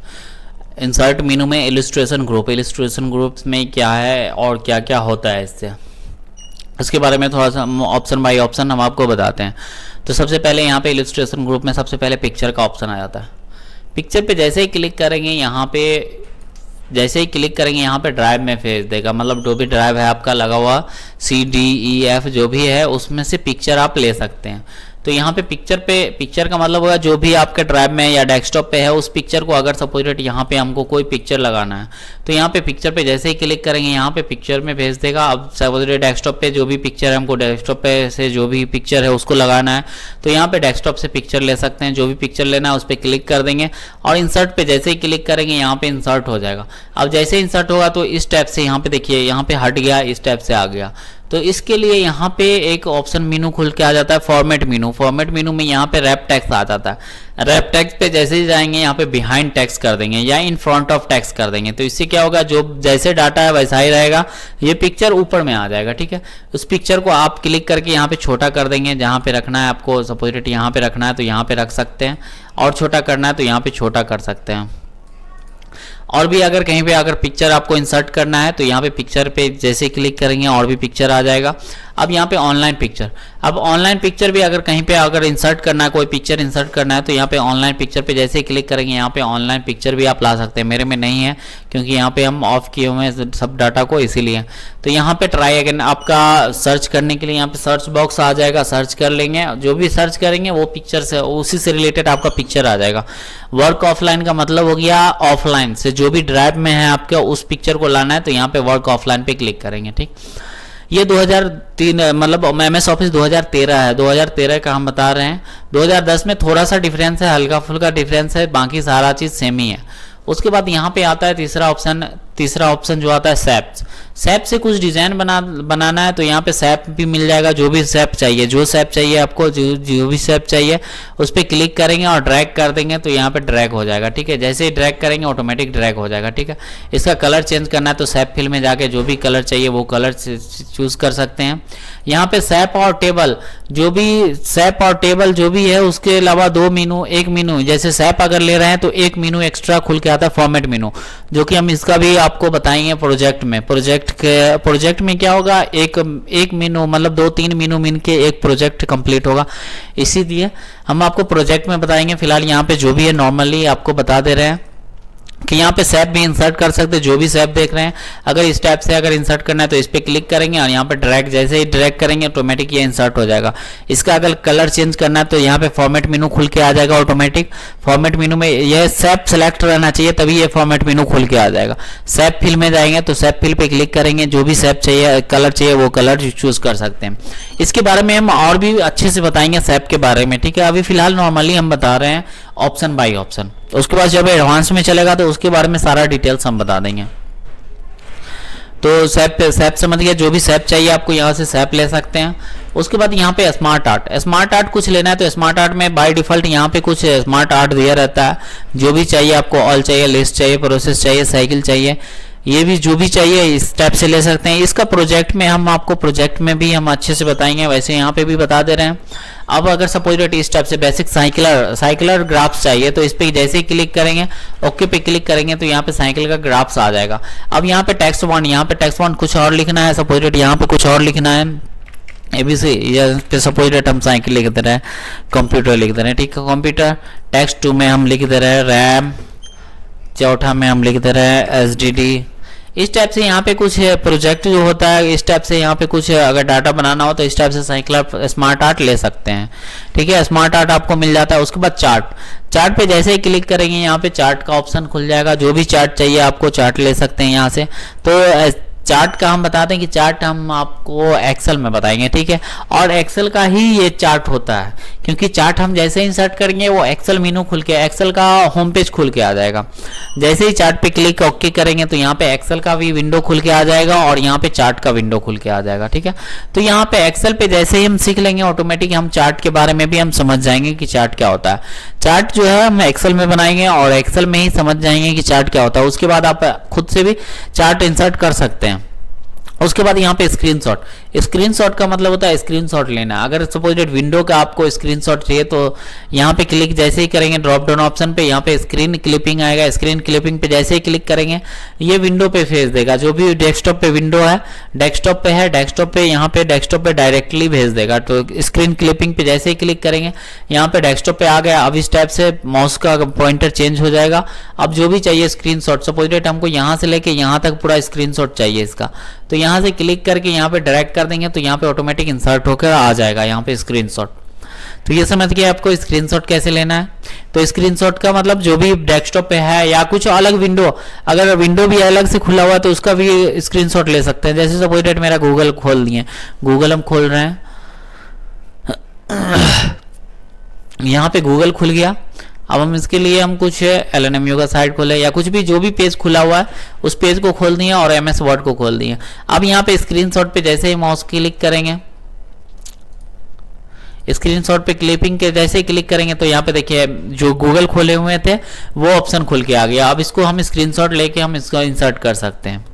इंसर्ट मेनू में इलस्ट्रेशन ग्रुप में क्या है और क्या क्या होता है इससे, इसके बारे में थोड़ा सा ऑप्शन बाय ऑप्शन हम आपको बताते हैं। तो सबसे पहले यहाँ पे इलस्ट्रेशन ग्रुप में सबसे पहले पिक्चर का ऑप्शन आ जाता है। पिक्चर पे जैसे ही क्लिक करेंगे यहाँ पे ड्राइव में भेज देगा, मतलब जो भी ड्राइव है आपका लगा हुआ CDEF जो भी है उसमें से पिक्चर आप ले सकते हैं। तो यहाँ पे पिक्चर का मतलब होगा जो भी आपके ड्राइव में या डेस्कटॉप पे है उस पिक्चर को, अगर सपोज यहाँ पे हमको कोई पिक्चर लगाना है तो यहाँ पे पिक्चर पे जैसे ही क्लिक करेंगे यहाँ पे पिक्चर में भेज देगा। अब सपोज डेस्कटॉप पे जो भी पिक्चर है, हमको डेस्कटॉप पे से जो भी पिक्चर है उसको लगाना है तो यहाँ पे डेस्कटॉप से पिक्चर ले सकते हैं। जो भी पिक्चर लेना है उस पर क्लिक कर देंगे और इंसर्ट पे जैसे ही क्लिक करेंगे यहाँ पे इंसर्ट हो जाएगा। अब जैसे ही इंसर्ट होगा तो इस टाइप से यहाँ पे देखिए यहाँ पे हट गया, इस टाइप से आ गया। तो इसके लिए यहाँ पे एक ऑप्शन मेनू खुल के आ जाता है, फॉर्मेट मेनू में यहाँ पे रैप टेक्स्ट आ जाता है। रैप टेक्स्ट पे जैसे ही जाएंगे यहाँ पे बिहाइंड टेक्स्ट कर देंगे या इन फ्रंट ऑफ टेक्स्ट कर देंगे। तो इससे क्या होगा, जो जैसे डाटा है वैसा ही रहेगा, ये पिक्चर ऊपर में आ जाएगा, ठीक है। उस पिक्चर को आप क्लिक करके यहाँ पे छोटा कर देंगे, जहाँ पे रखना है आपको, सपोज यहाँ पे रखना है तो यहाँ पे रख सकते हैं, और छोटा करना है तो यहाँ पे छोटा कर सकते हैं। और भी अगर कहीं पे अगर पिक्चर आपको इंसर्ट करना है तो यहाँ पे पिक्चर पे जैसे क्लिक करेंगे और भी पिक्चर आ जाएगा। अब यहाँ पे ऑनलाइन पिक्चर, अब ऑनलाइन पिक्चर भी अगर कहीं पे अगर इंसर्ट करना है, कोई पिक्चर इंसर्ट करना है तो यहाँ पे ऑनलाइन पिक्चर पे जैसे ही क्लिक करेंगे यहाँ पे ऑनलाइन पिक्चर भी आप ला सकते हैं। मेरे में नहीं है क्योंकि यहाँ पे हम ऑफ किए हुए हैं सब डाटा को, इसीलिए। तो यहाँ पे ट्राई अगेन आपका सर्च करने के लिए यहाँ पे सर्च बॉक्स आ जाएगा, सर्च कर लेंगे, जो भी सर्च करेंगे वो पिक्चर से उसी से रिलेटेड आपका पिक्चर आ जाएगा। वर्क ऑफलाइन का मतलब हो गया ऑफलाइन से जो भी ड्राइव में है आपका उस पिक्चर को लाना है तो यहाँ पे वर्क ऑफलाइन पे क्लिक करेंगे, ठीक। ये 2003 मतलब MS ऑफिस 2013 है, 2013 का हम बता रहे हैं। 2010 में थोड़ा सा डिफरेंस है, हल्का फुल्का डिफरेंस है, बाकी सारा चीज़ सेम ही है। उसके बाद यहाँ पे आता है तीसरा ऑप्शन जो आता है सैप से कुछ डिज़ाइन बनाना है तो यहाँ पे सैप भी मिल जाएगा। जो भी सैप चाहिए आपको, जो भी सैप चाहिए उस पर क्लिक करेंगे और ड्रैग कर देंगे तो यहाँ पे ड्रैग हो जाएगा, ठीक है। जैसे ही ड्रैग करेंगे ऑटोमेटिक ड्रैग हो जाएगा, ठीक है। इसका कलर चेंज करना है तो सैप फिल में जाके जो भी कलर चाहिए वो कलर चूज कर सकते हैं। यहाँ पे सैप और टेबल जो भी है उसके अलावा एक मेनू, जैसे सैप अगर ले रहे हैं तो एक मेनू एक्स्ट्रा खुल के आता है फॉर्मेट मेनू, जो कि हम इसका भी आपको बताएंगे प्रोजेक्ट में क्या होगा, एक मेनू मतलब 2-3 मेनू मिल के एक प्रोजेक्ट कंप्लीट होगा, इसीलिए हम आपको प्रोजेक्ट में बताएंगे। फिलहाल यहाँ पे जो भी है नॉर्मली आपको बता दे रहे हैं कि यहाँ पे सैप भी इंसर्ट कर सकते हैं। जो भी सैप देख रहे हैं अगर इस टाइप से अगर इंसर्ट करना है तो इस पर क्लिक करेंगे और यहाँ पे ड्रैग, जैसे ही ड्रैग करेंगे ऑटोमेटिक ये इंसर्ट हो जाएगा। इसका अगर कलर चेंज करना है तो यहाँ पे फॉर्मेट मेनू खुल के आ जाएगा ऑटोमेटिक। फॉर्मेट मेनू में यह सैप सेलेक्ट रहना चाहिए तभी ये फॉर्मेट मेनू खुल के आ जाएगा। सैप फिल में जाएंगे तो सैप फिल पे क्लिक करेंगे, जो भी सैप चाहिए कलर चाहिए वो कलर चूज कर सकते हैं। इसके बारे में हम और भी अच्छे से बताएंगे सैप के बारे में, ठीक है। अभी फिलहाल नॉर्मली हम बता रहे हैं ऑप्शन बाय ऑप्शन। उसके बाद जब एडवांस में चलेगा तो उसके बारे में सारा डिटेल्स हम बता देंगे। तो सैप समझ गया, जो भी सैप चाहिए आपको यहाँ से सैप ले सकते हैं। उसके बाद यहाँ पे स्मार्ट आर्ट कुछ लेना है तो स्मार्ट आर्ट में बाय डिफॉल्ट यहाँ पे कुछ स्मार्ट आर्ट दिया रहता है। जो भी चाहिए आपको, ऑल चाहिए, लिस्ट चाहिए, प्रोसेस चाहिए, साइकिल चाहिए, ये भी जो भी चाहिए इस टाइप से ले सकते हैं। इसका प्रोजेक्ट में हम आपको प्रोजेक्ट में भी हम अच्छे से बताएंगे, वैसे यहाँ पे भी बता दे रहे हैं। अब अगर सपोज इस टाइप से बेसिक साइकिलर ग्राफ्स चाहिए तो इस पे जैसे ही क्लिक करेंगे, ओके पे क्लिक करेंगे तो यहाँ पे साइकिल का ग्राफ्स आ जाएगा। अब यहाँ पे टेक्स्ट वन, यहाँ पे टेक्स्ट वन कुछ और लिखना है, सपोज यहाँ पे कुछ और लिखना है, ABC पे सपोज हम साइकिल लिख दे रहे हैं, कंप्यूटर लिख दे रहे हैं, ठीक है। कंप्यूटर टेक्स्ट 2 में हम लिख दे रहे हैं रैम, चौथा में हम लिख दे रहे हैं SDD। इस टाइप से यहाँ पे कुछ प्रोजेक्ट जो होता है, इस टाइप से यहाँ पे कुछ अगर डाटा बनाना हो तो इस टाइप से साइकिलर स्मार्ट आर्ट ले सकते हैं, ठीक है। स्मार्ट आर्ट आपको मिल जाता है। उसके बाद चार्ट पे जैसे ही क्लिक करेंगे यहाँ पे चार्ट का ऑप्शन खुल जाएगा। जो भी चार्ट चाहिए आपको चार्ट ले सकते हैं यहाँ से। तो चार्ट का हम बताते हैं कि चार्ट हम आपको एक्सेल में बताएंगे, ठीक है। और एक्सेल का ही ये चार्ट होता है, क्योंकि चार्ट हम जैसे ही इंसर्ट करेंगे वो एक्सेल मेनू खुल के, एक्सेल का होम पेज खुल के आ जाएगा। जैसे ही चार्ट पे क्लिक ओके करेंगे तो यहाँ पे एक्सेल का भी विंडो खुल के आ जाएगा और यहाँ पे चार्ट का विंडो खुल के आ जाएगा, ठीक है। तो यहाँ पे एक्सेल पे जैसे ही हम सीख लेंगे ऑटोमेटिक हम चार्ट के बारे में भी हम समझ जाएंगे कि चार्ट क्या होता है। चार्ट जो है हम एक्सेल में बनाएंगे और एक्सेल में ही समझ जाएंगे कि चार्ट क्या होता है। उसके बाद आप खुद से भी चार्ट इंसर्ट कर सकते हैं। उसके बाद यहाँ पे स्क्रीनशॉट का मतलब होता है स्क्रीनशॉट लेना। अगर सपोज विंडो का आपको स्क्रीनशॉट चाहिए तो यहाँ पे क्लिक जैसे ही करेंगे ड्रॉप डाउन ऑप्शन पे, यहाँ पे स्क्रीन क्लिपिंग आएगा। स्क्रीन क्लिपिंग पे जैसे ही क्लिक करेंगे ये विंडो पे भेज देगा। जो भी डेस्कटॉप पे विंडो है, डेस्कटॉप पे यहाँ पे डेस्कटॉप पे डायरेक्टली भेज देगा। तो स्क्रीन क्लिपिंग पे जैसे ही क्लिक करेंगे यहाँ पे डेस्कटॉप पे आ गया। अब इस टाइप से माउस का पॉइंटर चेंज हो जाएगा। अब जो भी चाहिए स्क्रीनशॉट, सपोज हमको यहाँ से लेके यहाँ तक पूरा स्क्रीनशॉट चाहिए इसका, तो यहाँ से क्लिक करके यहाँ पे ड्रैग कर देंगे तो यहाँ पे ऑटोमेटिक इंसर्ट होकर आ जाएगा यहाँ पे स्क्रीनशॉट। तो ये समझ गए आपको स्क्रीनशॉट कैसे लेना है। तो स्क्रीनशॉट का मतलब जो भी डेस्कटॉप पे है या कुछ अलग विंडो, अगर विंडो भी अलग से खुला हुआ है तो उसका भी स्क्रीनशॉट ले सकते हैं। जैसे सपोज डेट मेरा गूगल खोल दिए, गूगल हम खोल रहे हैं, यहाँ पे गूगल खुल गया। अब हम इसके लिए हम कुछ LNMU का साइट खोले या कुछ भी जो भी पेज खुला हुआ है उस पेज को खोल दिए और MS वर्ड को खोल दिए। अब यहाँ पे स्क्रीनशॉट पे जैसे ही माउस क्लिक करेंगे, स्क्रीनशॉट पे क्लिपिंग के जैसे ही क्लिक करेंगे तो यहाँ पे देखिए जो गूगल खोले हुए थे वो ऑप्शन खुल के आ गया। अब इसको हम स्क्रीनशॉट लेके हम इसको इंसर्ट कर सकते हैं।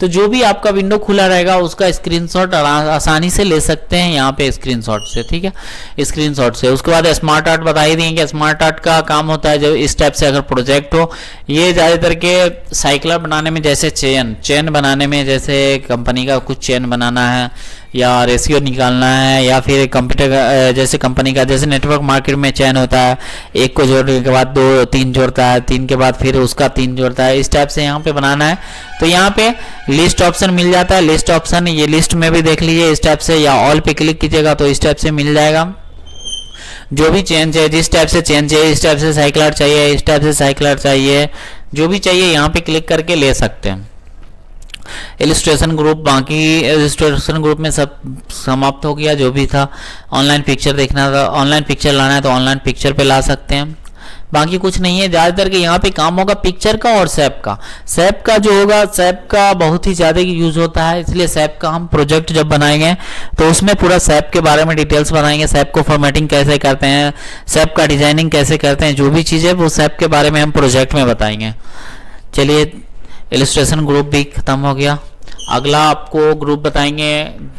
तो जो भी आपका विंडो खुला रहेगा उसका स्क्रीनशॉट आसानी से ले सकते हैं यहाँ पे स्क्रीनशॉट से, ठीक है, स्क्रीनशॉट से। उसके बाद स्मार्ट आर्ट बता ही देंगे। स्मार्ट आर्ट का काम होता है जब इस टाइप से अगर प्रोजेक्ट हो, ये ज़्यादातर के साइकिलर बनाने में, जैसे चेन बनाने में, जैसे कंपनी का कुछ चेन बनाना है या रेशियो निकालना है, या फिर कंप्यूटर का जैसे कंपनी का जैसे नेटवर्क मार्केट में चेन होता है, एक को जोड़ने के बाद 2 3 जोड़ता है, 3 के बाद फिर उसका 3 जोड़ता है, इस टाइप से यहाँ पे बनाना है। तो यहाँ पे लिस्ट ऑप्शन मिल जाता है। लिस्ट ऑप्शन ये लिस्ट में भी देख लीजिए इस टाइप से, या ऑल पे क्लिक कीजिएगा तो इस टाइप से मिल जाएगा। जो भी चेन चाहिए, जिस टाइप से चेन चाहिए, इस टाइप से साइकिलर चाहिए, इस टाइप से साइकिलर चाहिए, जो भी चाहिए यहाँ पे क्लिक करके ले सकते हैं। इलस्ट्रेशन ग्रुप, बाकी इलस्ट्रेशन ग्रुप में सब समाप्त हो गया जो भी था। ऑनलाइन पिक्चर देखना था, ऑनलाइन पिक्चर लाना है तो ऑनलाइन पिक्चर पे ला सकते हैं। बाकी कुछ नहीं है। ज़्यादातर के यहाँ पे काम होगा पिक्चर का और सैप का। सैप का जो होगा, सैप का बहुत ही ज़्यादा यूज होता है, इसलिए सैप का हम प्रोजेक्ट जब बनाएंगे तो उसमें पूरा सैप के बारे में डिटेल्स बनाएंगे। सैप को फॉर्मेटिंग कैसे करते हैं, सैप का डिजाइनिंग कैसे करते हैं, जो भी चीज़ें वो सैप के बारे में हम प्रोजेक्ट में बताएंगे। चलिए, इलस्ट्रेशन ग्रुप भी खत्म हो गया। अगला आपको ग्रुप बताएंगे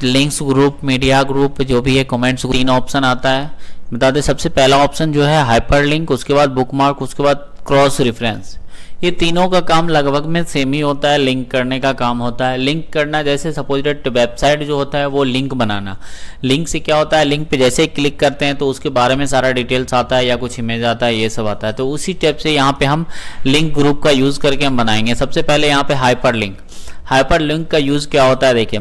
लिंक्स ग्रुप, मीडिया ग्रुप, जो भी है कमेंट्स। 3 ऑप्शन आता है, बता दें। सबसे पहला ऑप्शन जो है हाइपर लिंक, उसके बाद बुकमार्क, उसके बाद क्रॉस रेफरेंस। ये तीनों का काम लगभग में सेम ही होता है, लिंक करने का काम होता है। लिंक करना, जैसे सपोज वेबसाइट जो होता है वो लिंक बनाना। लिंक से क्या होता है, लिंक पे जैसे ही क्लिक करते हैं तो उसके बारे में सारा डिटेल्स आता है या कुछ इमेज आता है, ये सब आता है। तो उसी टाइप से यहाँ पे हम लिंक ग्रुप का यूज़ करके हम बनाएंगे। सबसे पहले यहाँ पे हाइपर लिंक। हाइपर लिंक का यूज़ क्या होता है, देखिए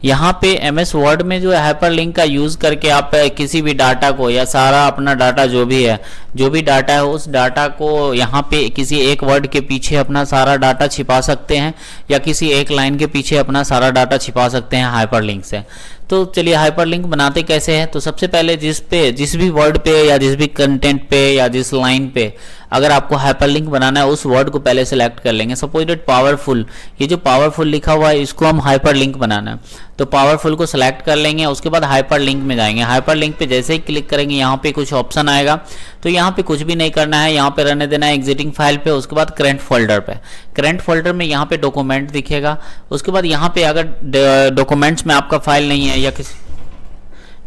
यहाँ पे MS वर्ड में जो है हाइपर लिंक का यूज़ करके आप किसी भी डाटा को या सारा अपना डाटा जो भी है, जो भी डाटा है उस डाटा को यहाँ पे किसी एक वर्ड के पीछे अपना सारा डाटा छिपा सकते हैं या किसी एक लाइन के पीछे अपना सारा डाटा छिपा सकते हैं हाइपर लिंक से। तो चलिए हाइपरलिंक बनाते कैसे हैं। तो सबसे पहले जिस भी वर्ड पे या जिस भी कंटेंट पे या जिस लाइन पे अगर आपको हाइपरलिंक बनाना है उस वर्ड को पहले सेलेक्ट कर लेंगे। सपोज दैट पावरफुल, ये जो पावरफुल लिखा हुआ है इसको हम हाइपरलिंक बनाना है, तो पावरफुल को सेलेक्ट कर लेंगे। उसके बाद हाइपरलिंक में जाएंगे। हाइपरलिंक पे जैसे ही क्लिक करेंगे यहाँ पे कुछ ऑप्शन आएगा, तो यहाँ पे कुछ भी नहीं करना है, यहाँ पे रहने देना है एग्जिटिंग फाइल पे। उसके बाद करंट फोल्डर पे, करंट फोल्डर में यहाँ पे डॉक्यूमेंट दिखेगा। उसके बाद यहाँ पे अगर डॉक्यूमेंट्स में आपका फाइल नहीं है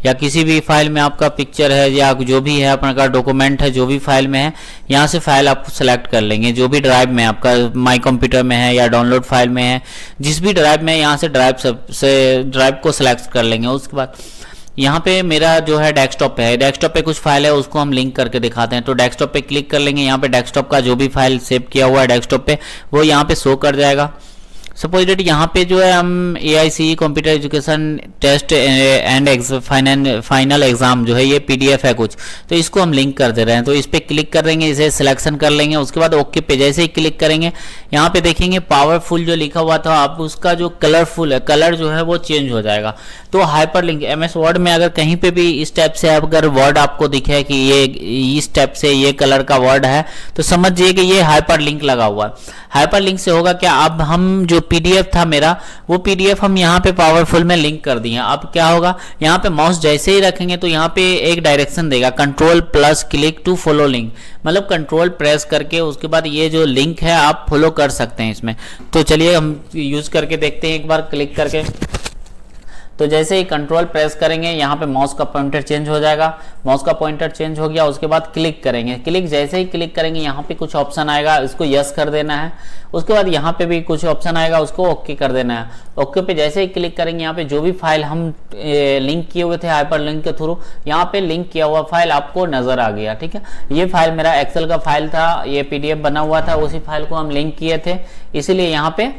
या किसी भी फाइल में आपका पिक्चर है या जो भी है अपना का डॉक्यूमेंट है, जो भी फाइल में है, यहाँ से फाइल आप सेलेक्ट कर लेंगे। जो भी ड्राइव में आपका माई कंप्यूटर में है या डाउनलोड फाइल में है, जिस भी ड्राइव में है यहाँ से ड्राइव को सेलेक्ट कर लेंगे। उसके बाद यहाँ पे मेरा जो है डेस्कटॉप पे है, डेस्कटॉप पे कुछ फाइल है उसको हम लिंक करके दिखाते हैं। तो डेस्कटॉप पे क्लिक कर लेंगे। यहाँ पे डेस्कटॉप का जो भी फाइल सेव किया हुआ है डेस्कटॉप पे वो यहाँ पे शो कर जाएगा। सपोज दैट यहाँ पे जो है हम AICE computer education test and final exam जो है ये PDF है कुछ, तो इसको हम लिंक कर दे रहे हैं। तो इस पर क्लिक कर देंगे, इसे सिलेक्शन कर लेंगे। उसके बाद ओके पे जैसे ही क्लिक करेंगे यहाँ पे देखेंगे पावरफुल जो लिखा हुआ था आप उसका जो कलरफुल है, कलर जो है वो चेंज हो जाएगा। तो हाइपरलिंक MS वर्ड में अगर कहीं पे भी इस टाइप से अगर वर्ड आपको दिखे कि ये इस टाइप से ये कलर का वर्ड है तो समझिए कि ये हाइपरलिंक लगा हुआ है। हाइपरलिंक से होगा क्या, अब हम जो PDF था मेरा वो PDF हम यहाँ पे पावरफुल में लिंक कर दिए। अब क्या होगा, यहाँ पे माउस जैसे ही रखेंगे तो यहाँ पे एक डायरेक्शन देगा, control plus click to follow link, मतलब कंट्रोल प्रेस करके उसके बाद ये जो लिंक है आप फॉलो कर सकते हैं इसमें। तो चलिए हम यूज करके देखते हैं एक बार क्लिक करके। तो जैसे ही कंट्रोल प्रेस करेंगे यहाँ पे माउस का पॉइंटर चेंज हो जाएगा। माउस का पॉइंटर चेंज हो गया, उसके बाद क्लिक करेंगे। क्लिक जैसे ही क्लिक करेंगे यहाँ पे कुछ ऑप्शन आएगा, इसको यस कर देना है। उसके बाद यहाँ पे भी कुछ ऑप्शन आएगा, उसको ओके कर देना है। ओके पे जैसे ही क्लिक करेंगे यहाँ पे जो भी फाइल हम लिंक किए हुए थे हाइपर लिंक के थ्रू, यहाँ पे लिंक किया हुआ फाइल आपको नजर आ गया। ठीक है, ये फाइल मेरा एक्सेल का फाइल था, ये PDF बना हुआ था, उसी फाइल को हम लिंक किए थे, इसीलिए यहाँ पे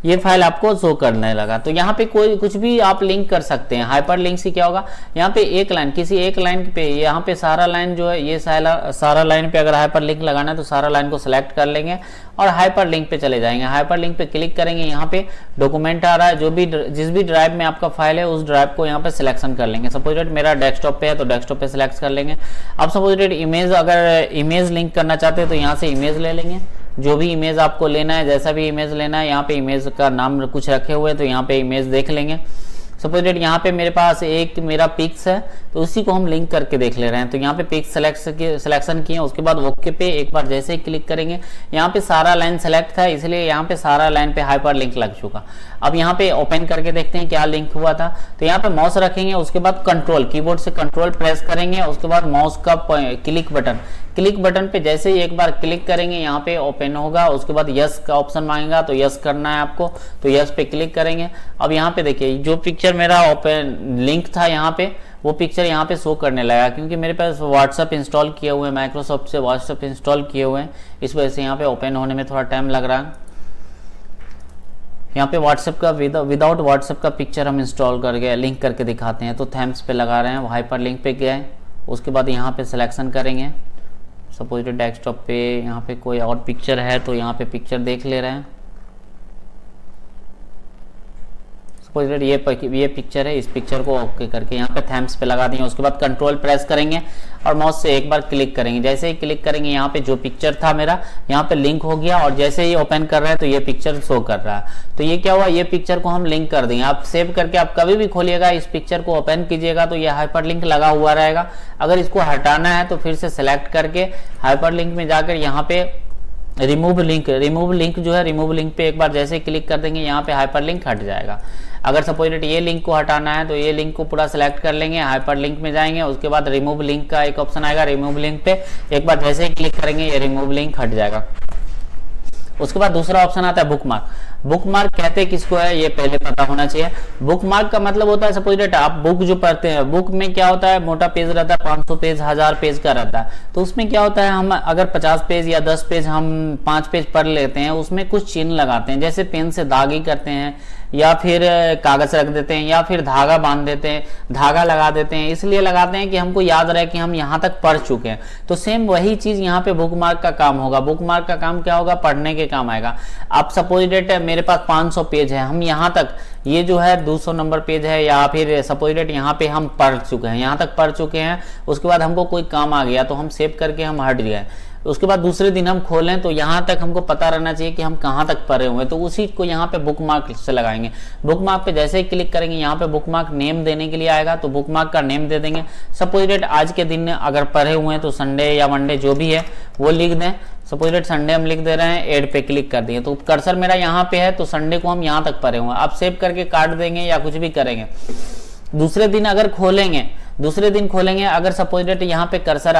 ये फाइल आपको शो करने लगा। तो यहाँ पे कोई कुछ भी आप लिंक कर सकते हैं। हाइपर लिंक से क्या होगा, यहाँ पे एक लाइन, किसी एक लाइन पे, यहाँ पे सारा लाइन जो है, ये सारा लाइन पे अगर हाइपर लिंक लगाना है तो सारा लाइन को सिलेक्ट कर लेंगे और हाइपर लिंक पे चले जाएंगे। हाइपर लिंक पे क्लिक करेंगे, यहाँ पे डॉक्यूमेंट आ रहा है, जो भी जिस भी ड्राइव में आपका फाइल है उस ड्राइव को यहाँ पे सिलेक्शन कर लेंगे। सपोज डेट मेरा डेस्कटॉप पे है तो डेस्कटॉप पे सिलेक्ट कर लेंगे। अब सपोज डेट इमेज, अगर इमेज लिंक करना चाहते हैं तो यहाँ से इमेज ले लेंगे, जो भी इमेज आपको लेना है, जैसा भी इमेज लेना है। यहाँ पे इमेज का नाम कुछ रखे हुए हैं तो यहाँ पे इमेज देख लेंगे। सपोज डेट यहाँ पे मेरे पास एक मेरा पिक्स है तो उसी को हम लिंक करके देख ले रहे हैं। तो यहाँ पे पिक्स सिलेक्शन किए, उसके बाद ओके पे एक बार जैसे ही क्लिक करेंगे यहाँ पे सारा लाइन सेलेक्ट था, इसलिए यहाँ पे सारा लाइन पे हाइपर लिंक लग चुका। अब यहाँ पे ओपन करके देखते हैं क्या लिंक हुआ था। तो यहाँ पे माउस रखेंगे, उसके बाद कंट्रोल, कीबोर्ड से कंट्रोल प्रेस करेंगे, उसके बाद माउस का क्लिक बटन पे जैसे ही एक बार क्लिक करेंगे यहाँ पे ओपन होगा। उसके बाद यस का ऑप्शन मांगेगा तो यस करना है आपको, तो यस पे क्लिक करेंगे। अब यहाँ पे देखिए जो पिक्चर मेरा ओपन लिंक था यहाँ पे, वो पिक्चर यहाँ पे शो करने लगा, क्योंकि मेरे पास व्हाट्सएप इंस्टॉल किए हुए हैं, माइक्रोसॉफ्ट से व्हाट्सएप इंस्टॉल किए हुए हैं, इस वजह से यहाँ पे ओपन होने में थोड़ा टाइम लग रहा है। यहाँ पे व्हाट्सएप का विदाउट व्हाट्सएप का पिक्चर हम इंस्टॉल करके लिंक करके दिखाते हैं। तो थैम्स पे लगा रहे हैं, हाइपर लिंक पे गए, उसके बाद यहाँ पे सिलेक्शन करेंगे। सपोज डेस्कटॉप पे यहाँ पे कोई और पिक्चर है तो यहाँ पे पिक्चर देख ले रहे हैं। सपोज ये पिक्चर है, इस पिक्चर को ओके करके यहाँ पे थैम्स पे लगा देंगे। उसके बाद कंट्रोल प्रेस करेंगे और माउस से एक बार क्लिक करेंगे। जैसे ही क्लिक करेंगे यहाँ पे जो पिक्चर था मेरा यहाँ पे लिंक हो गया, और जैसे ही ओपन कर रहे हैं तो ये पिक्चर शो कर रहा है। तो ये क्या हुआ, ये पिक्चर को हम लिंक कर देंगे। आप सेव करके आप कभी भी खोलिएगा, इस पिक्चर को ओपन कीजिएगा तो ये हाइपर लिंक लगा हुआ रहेगा। अगर इसको हटाना है तो फिर से सेलेक्ट करके हाइपर लिंक में जाकर यहाँ पे रिमूव लिंक जो है, रिमूव लिंक पे एक बार जैसे क्लिक कर देंगे यहाँ पे हाइपर लिंक हट जाएगा। अगर सपोज ये लिंक को हटाना है तो ये लिंक को पूरा सेलेक्ट कर लेंगे, हाइपर लिंक में जाएंगे, उसके बाद रिमूव लिंक का एक ऑप्शन आएगा, रिमूव लिंक पे एक बार जैसे ही क्लिक करेंगे ये रिमूव लिंक हट जाएगा। उसके बाद दूसरा ऑप्शन आता है बुकमार्क। बुकमार्क कहते हैं किसको है, ये पहले पता होना चाहिए। बुकमार्क का मतलब होता है, सपोज डेट आप बुक जो पढ़ते हैं, बुक में क्या होता है, मोटा पेज रहता है, 500 पेज 1000 पेज का रहता है। तो उसमें क्या होता है, हम अगर 50 पेज या 10 पेज हम 5 पेज पढ़ लेते हैं, उसमें कुछ चिन्ह लगाते हैं, जैसे पेन से दागी करते हैं या फिर कागज रख देते हैं, या फिर धागा बांध देते हैं, धागा लगा देते हैं। इसलिए लगाते हैं कि हमको याद रहे कि हम यहाँ तक पढ़ चुके हैं। तो सेम वही चीज यहाँ पे बुकमार्क का काम होगा। बुकमार्क का काम क्या होगा, पढ़ने के काम आएगा। अब सपोज डेट मेरे पास 500 पेज है, हम यहाँ तक, ये जो है 200 नंबर पेज है, या फिर सपोज डेट यहाँ पे हम पढ़ चुके हैं, यहाँ तक पढ़ चुके हैं। उसके बाद हमको कोई काम आ गया तो हम सेव करके हम हट गए। उसके बाद दूसरे दिन हम खोलें तो यहाँ तक हमको पता रहना चाहिए कि हम कहाँ तक पढ़े हुए हैं। तो उसी को यहाँ पे बुक मार्क से लगाएंगे। बुक मार्क पे जैसे ही क्लिक करेंगे, यहाँ पे बुक मार्क नेम देने के लिए आएगा, तो बुक मार्क का नेम दे देंगे। सपोज डेट आज के दिन अगर पढ़े हुए हैं तो संडे या मंडे जो भी है वो लिख दें। सपोज डेट संडे हम लिख दे रहे हैं, ऐड पे क्लिक कर दिए, तो कर्सर मेरा यहाँ पे है, तो संडे को हम यहाँ तक पढ़े हुए हैं। आप सेव करके काट देंगे या कुछ भी करेंगे। दूसरे दिन अगर खोलेंगे, दूसरे दिन खोलेंगे, अगर सपोज डेट यहाँ पे कर्सर